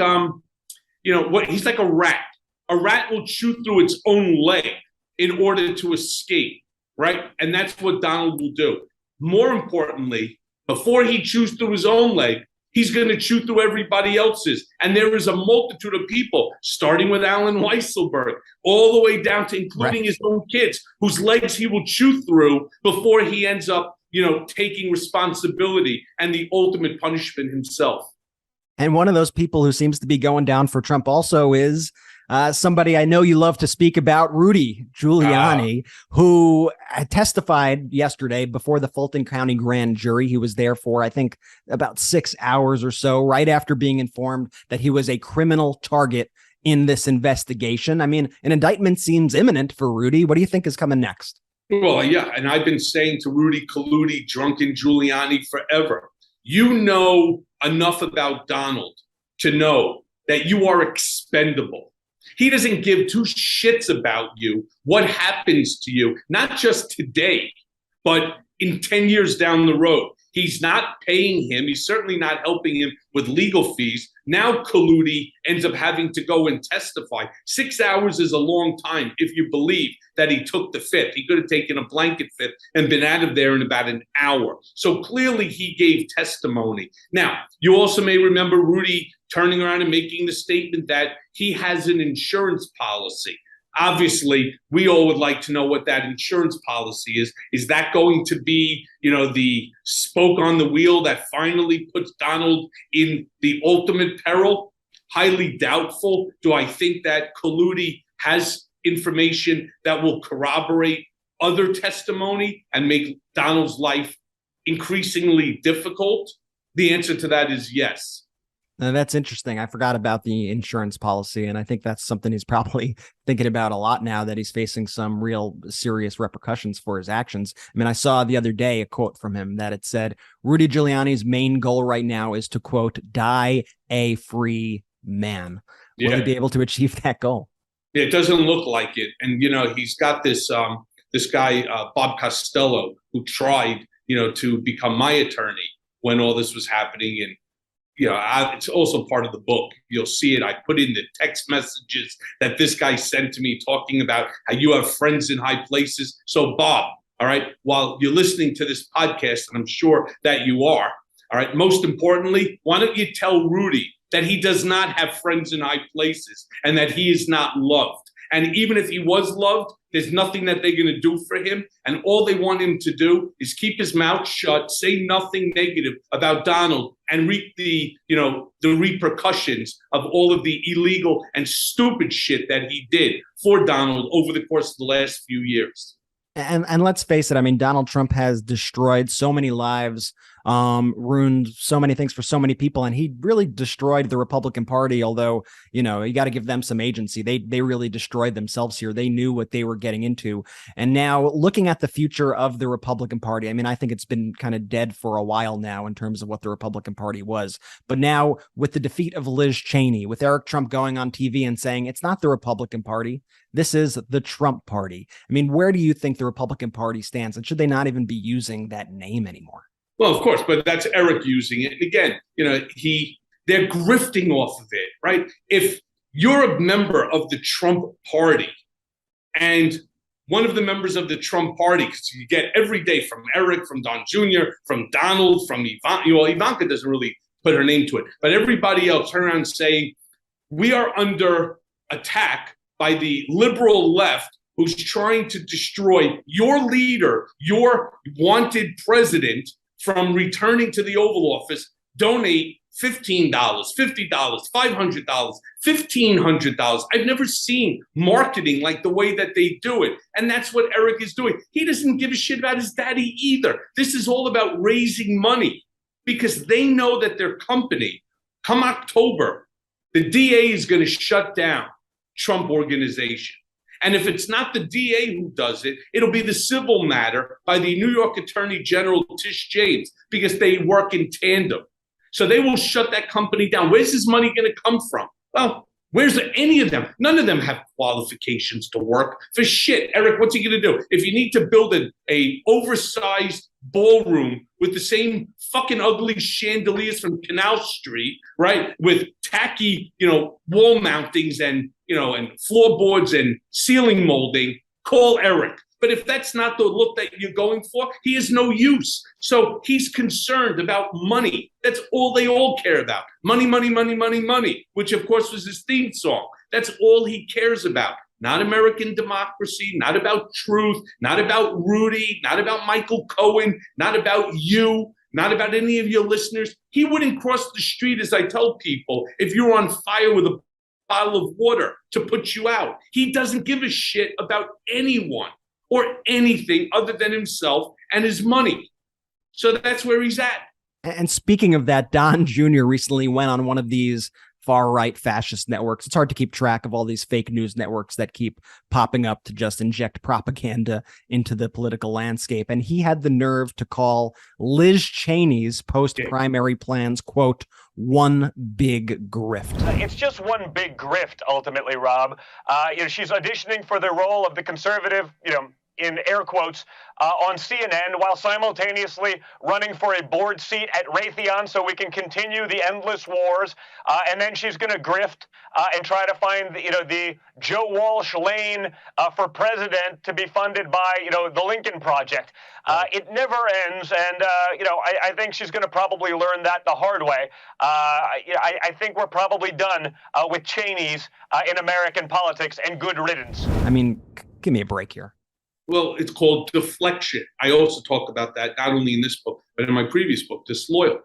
he's like a rat. A rat will chew through its own leg in order to escape, right? And that's what Donald will do. More importantly, before he chews through his own leg, he's going to chew through everybody else's. And there is a multitude of people, starting with Alan Weisselberg, all the way down to including his own kids, whose legs he will chew through before he ends up, taking responsibility and the ultimate punishment himself. And one of those people who seems to be going down for Trump also is somebody I know you love to speak about, Rudy Giuliani, who testified yesterday before the Fulton County grand jury. He was there for, I think, about 6 hours or so, right after being informed that he was a criminal target in this investigation. I mean, an indictment seems imminent for Rudy. What do you think is coming next? Well, yeah, and I've been saying to Rudy Colludi, drunken Giuliani, forever, you know enough about Donald to know that you are expendable. He doesn't give two shits about you, what happens to you, not just today, but in 10 years down the road. He's not paying him. He's certainly not helping him with legal fees. Now Colludi ends up having to go and testify. 6 hours is a long time if you believe that he took the fifth. He could have taken a blanket fifth and been out of there in about an hour. So clearly he gave testimony. Now, you also may remember Rudy turning around and making the statement that he has an insurance policy. Obviously, we all would like to know what that insurance policy is. Is that going to be, the spoke on the wheel that finally puts Donald in the ultimate peril? Highly doubtful. Do I think that Colludi has information that will corroborate other testimony and make Donald's life increasingly difficult? The answer to that is yes. Now, that's interesting. I forgot about the insurance policy, and I think that's something he's probably thinking about a lot now that he's facing some real serious repercussions for his actions. I mean, I saw the other day a quote from him that it said, Rudy Giuliani's main goal right now is to, quote, die a free man. Will he be able to achieve that goal? It doesn't look like it. And, he's got this guy, Bob Costello, who tried, to become my attorney when all this was happening. And, it's also part of the book. You'll see it. I put in the text messages that this guy sent to me talking about how you have friends in high places. So, Bob, all right, while you're listening to this podcast, and I'm sure that you are, all right, most importantly, why don't you tell Rudy that he does not have friends in high places and that he is not loved? And even if he was loved, there's nothing that they're going to do for him. And all they want him to do is keep his mouth shut, say nothing negative about Donald, and reap the repercussions of all of the illegal and stupid shit that he did for Donald over the course of the last few years. And let's face it, I mean, Donald Trump has destroyed so many lives, ruined so many things for so many people, and he really destroyed the Republican Party, although, you got to give them some agency. They really destroyed themselves here. They knew what they were getting into. And now looking at the future of the Republican Party, I mean, I think it's been kind of dead for a while now in terms of what the Republican Party was. But now with the defeat of Liz Cheney, with Eric Trump going on TV and saying it's not the Republican Party, this is the Trump Party. I mean, where do you think the Republican Party stands? And should they not even be using that name anymore? Well, of course, but that's Eric using it. And again, they're grifting off of it, right? If you're a member of the Trump Party and one of the members of the Trump Party, because you get every day from Eric, from Don Jr., from Donald, from Ivanka. Well, Ivanka doesn't really put her name to it, but everybody else turn around saying, we are under attack by the liberal left who's trying to destroy your leader, your wanted president, from returning to the Oval Office. Donate $15, $50, $500, $1,500. I've never seen marketing like the way that they do it. And that's what Eric is doing. He doesn't give a shit about his daddy either. This is all about raising money because they know that their company, come October, the DA is going to shut down Trump Organization. And if it's not the DA who does it, it'll be the civil matter by the New York Attorney General Tish James, because they work in tandem. So they will shut that company down. Where's this money going to come from? Well, where's any of them? None of them have qualifications to work for shit. Eric, what's he going to do? If you need to build a oversized ballroom with the same fucking ugly chandeliers from Canal Street, right? With tacky, wall mountings and, and floorboards and ceiling molding, call Eric. But if that's not the look that you're going for, he is no use. So he's concerned about money. That's all they all care about. Money, money, money, money, money, which of course was his theme song. That's all he cares about. Not American democracy, not about truth, not about Rudy, not about Michael Cohen, not about you, not about any of your listeners. He wouldn't cross the street, as I tell people, if you're on fire with a bottle of water to put you out. He doesn't give a shit about anyone or anything other than himself and his money. So that's where he's at. And speaking of that, Don Jr. recently went on one of these far-right fascist networks. It's hard to keep track of all these fake news networks that keep popping up to just inject propaganda into the political landscape. And he had the nerve to call Liz Cheney's post-primary plans, quote, one big grift. It's just one big grift, ultimately, Rob. She's auditioning for the role of the conservative, in air quotes, on CNN, while simultaneously running for a board seat at Raytheon so we can continue the endless wars. And then she's going to grift and try to find, the Joe Walsh lane for president to be funded by, the Lincoln Project. It never ends. And, I think she's going to probably learn that the hard way. I think we're probably done with Cheney's in American politics, and good riddance. I mean, give me a break here. Well, it's called deflection. I also talk about that not only in this book, but in my previous book, Disloyal.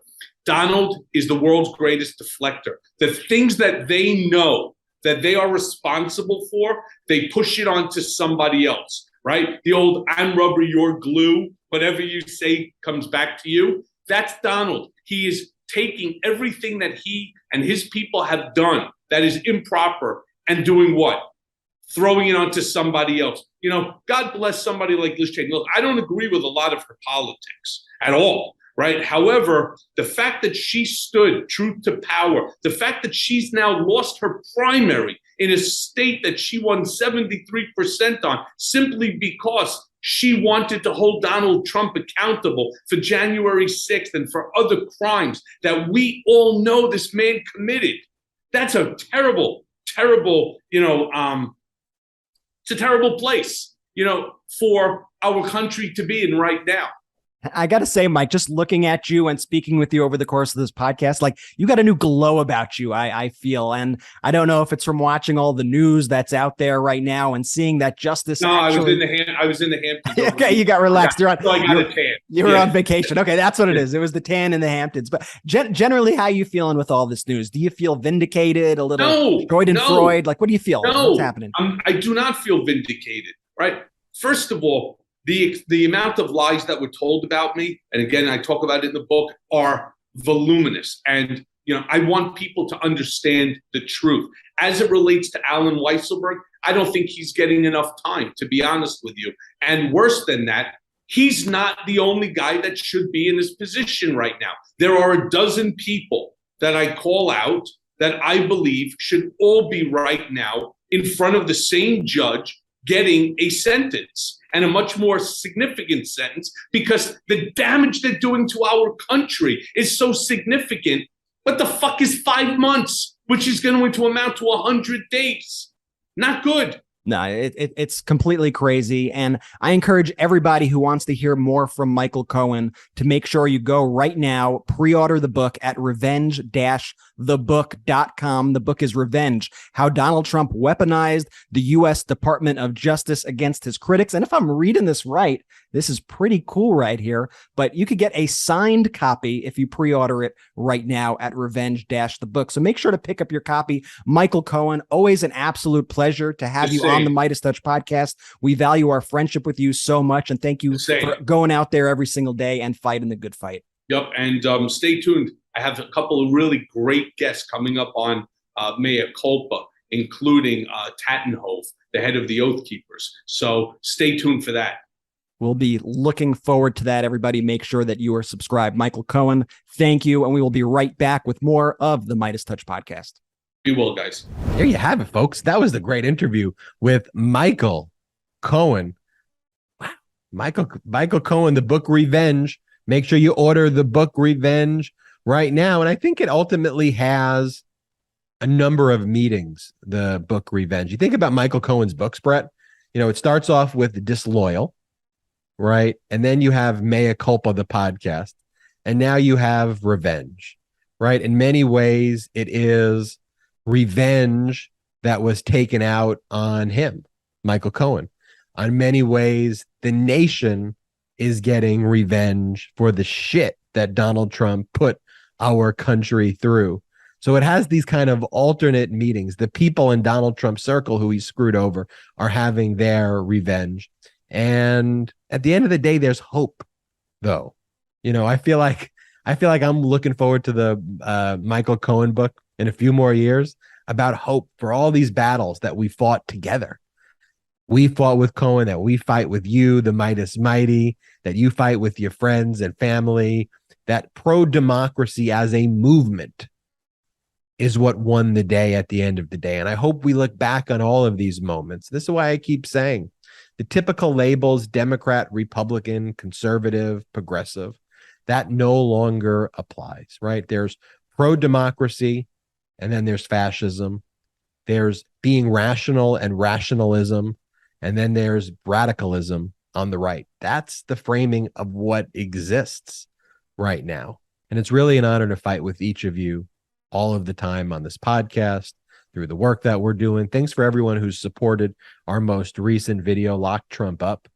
Donald is the world's greatest deflector. The things that they know that they are responsible for, they push it onto somebody else, right? The old I'm rubber, you're glue, whatever you say comes back to you. That's Donald. He is taking everything that he and his people have done that is improper and doing what? Throwing it onto somebody else. God bless somebody like Liz Cheney. Look, I don't agree with a lot of her politics at all, right? However, the fact that she stood truth to power, the fact that she's now lost her primary in a state that she won 73% on simply because she wanted to hold Donald Trump accountable for January 6th and for other crimes that we all know this man committed. That's a terrible, terrible, it's a terrible place, for our country to be in right now. I got to say, Mike, just looking at you and speaking with you over the course of this podcast, like you got a new glow about you, I feel. And I don't know if it's from watching all the news that's out there right now and seeing that justice. No, actually... I was in the Hamptons. Okay, you got relaxed. Yeah. I got a tan. You were on vacation. Okay, that's what it is. It was the tan in the Hamptons. But generally, how are you feeling with all this news? Do you feel vindicated, a little Freud? Like, what do you feel? No, what's happening? I do not feel vindicated, right? First of all, the amount of lies that were told about me, and again, I talk about it in the book, are voluminous. And, I want people to understand the truth. As it relates to Alan Weisselberg, I don't think he's getting enough time, to be honest with you. And worse than that, he's not the only guy that should be in this position right now. There are a dozen people that I call out that I believe should all be right now in front of the same judge getting a sentence, and a much more significant sentence, because the damage they're doing to our country is so significant. What the fuck is 5 months, which is going to amount to 100 days? Not good. No, it's completely crazy. And I encourage everybody who wants to hear more from Michael Cohen to make sure you go right now, pre-order the book at revenge-thebook.com. The book is Revenge: How Donald Trump Weaponized the U.S. Department of Justice Against His Critics. And if I'm reading this right, this is pretty cool right here, but you could get a signed copy if you pre-order it right now at Revenge-the-book. So make sure to pick up your copy. Michael Cohen, always an absolute pleasure to have you on the MeidasTouch Podcast. We value our friendship with you so much, and thank you for going out there every single day and fighting the good fight. Yep, and stay tuned. I have a couple of really great guests coming up on Mea Culpa, including Tattenhove, the head of the Oath Keepers. So stay tuned for that. We'll be looking forward to that. Everybody, make sure that you are subscribed. Michael Cohen, thank you. And we will be right back with more of the MeidasTouch Podcast. Be well, guys. There you have it, folks. That was the great interview with Michael Cohen. Wow. Michael Cohen, the book Revenge. Make sure you order the book Revenge right now. And I think it ultimately has a number of meetings, the book Revenge. You think about Michael Cohen's books, Brett. it starts off with disloyal, right? And then you have Mea Culpa, the podcast. And now you have revenge, right? In many ways, it is revenge that was taken out on him, Michael Cohen. On many ways, the nation is getting revenge for the shit that Donald Trump put our country through. So it has these kind of alternate meetings. The people in Donald Trump's circle who he screwed over are having their revenge. And at the end of the day, there's hope, though. I feel like I'm looking forward to the Michael Cohen book in a few more years about hope for all these battles that we fought together. We fought with Cohen, that we fight with you, the Meidas Mighty, that you fight with your friends and family, that pro-democracy as a movement is what won the day at the end of the day. And I hope we look back on all of these moments. This is why I keep saying the typical labels, Democrat, Republican, conservative, progressive, that no longer applies, right? There's pro-democracy, and then there's fascism. There's being rational and rationalism, and then there's radicalism on the right. That's the framing of what exists right now. And it's really an honor to fight with each of you all of the time on this podcast, through the work that we're doing. Thanks for everyone who's supported our most recent video, Lock Trump Up.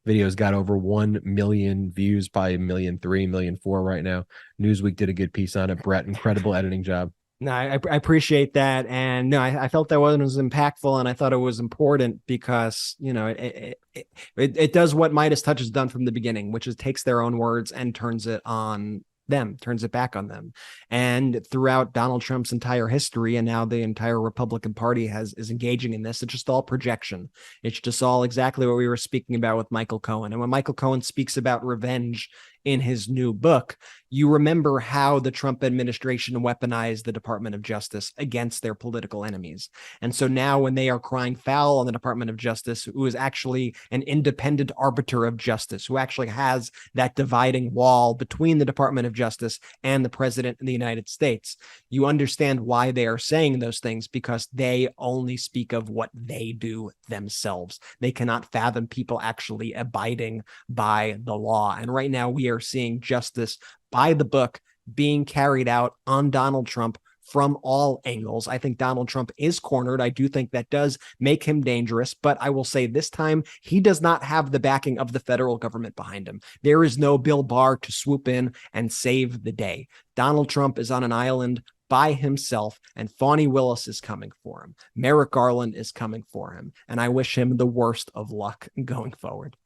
Video's got over 1 million views, probably 1.3 million, 1.4 million right now. Newsweek did a good piece on it. Brett, incredible editing job. No, I appreciate that. And no, I felt that one was impactful, and I thought it was important because, it does what MeidasTouch has done from the beginning, which is takes their own words and turns it on them, turns it back on them. And throughout Donald Trump's entire history, and now the entire Republican Party is engaging in this, it's just all projection. It's just all exactly what we were speaking about with Michael Cohen. And when Michael Cohen speaks about revenge in his new book, you remember how the Trump administration weaponized the Department of Justice against their political enemies. And so now when they are crying foul on the Department of Justice, who is actually an independent arbiter of justice, who actually has that dividing wall between the Department of Justice and the president of the United States, you understand why they are saying those things, because they only speak of what they do themselves. They cannot fathom people actually abiding by the law. And right now we are seeing justice by the book being carried out on Donald Trump from all angles. I think Donald Trump is cornered. I do think that does make him dangerous, but I will say this time he does not have the backing of the federal government behind him. There is no Bill Barr to swoop in and save the day. Donald Trump is on an island by himself, and Fani Willis is coming for him. Merrick Garland is coming for him, and I wish him the worst of luck going forward.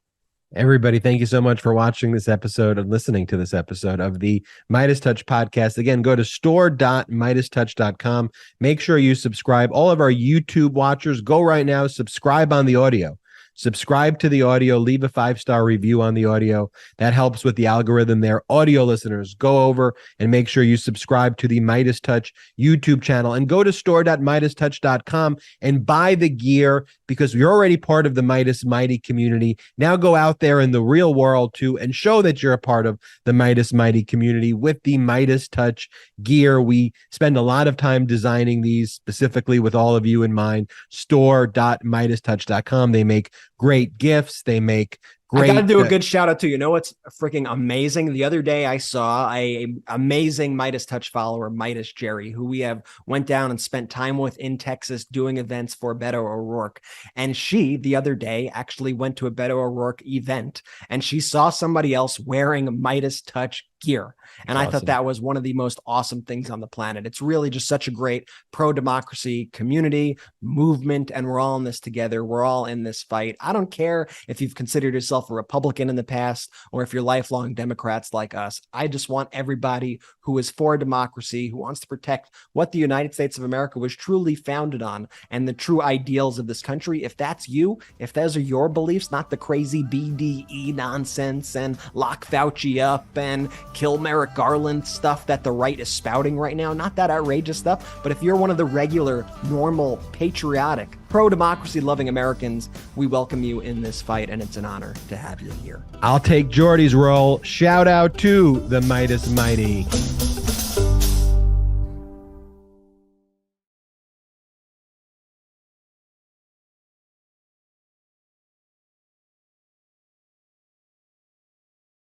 Everybody, thank you so much for watching this episode and listening to this episode of the MeidasTouch podcast. Again, go to store.meidastouch.com. Make sure you subscribe. All of our YouTube watchers, go right now, subscribe on the audio. Subscribe to the audio, leave a 5-star review on the audio. That helps with the algorithm there. Audio listeners, go over and make sure you subscribe to the MeidasTouch YouTube channel, and go to store.meidastouch.com and buy the gear, because you're already part of the Meidas Mighty community. Now go out there in the real world too and show that you're a part of the Meidas Mighty community with the MeidasTouch gear. We spend a lot of time designing these specifically with all of you in mind. Store.meidastouch.com. They make great gifts. They make great. I got to do a good shout out to you. What's freaking amazing? The other day I saw a amazing MeidasTouch follower, Meidas Jerry, who we have went down and spent time with in Texas doing events for Beto O'Rourke. And she, the other day, actually went to a Beto O'Rourke event, and she saw somebody else wearing MeidasTouch gear. And I thought that was one of the most awesome things on the planet. It's really just such a great pro-democracy community movement, and we're all in this together. We're all in this fight. I don't care if you've considered yourself a Republican in the past or if you're lifelong Democrats like us. I just want everybody who is for democracy, who wants to protect what the United States of America was truly founded on and the true ideals of this country. If that's you, if those are your beliefs, not the crazy BDE nonsense and lock Fauci up and kill Merrick Garland stuff that the right is spouting right now, not that outrageous stuff, but if you're one of the regular, normal, patriotic, pro-democracy loving Americans, we welcome you in this fight, and it's an honor to have you here. I'll take Jordy's role. Shout out to the Meidas Mighty.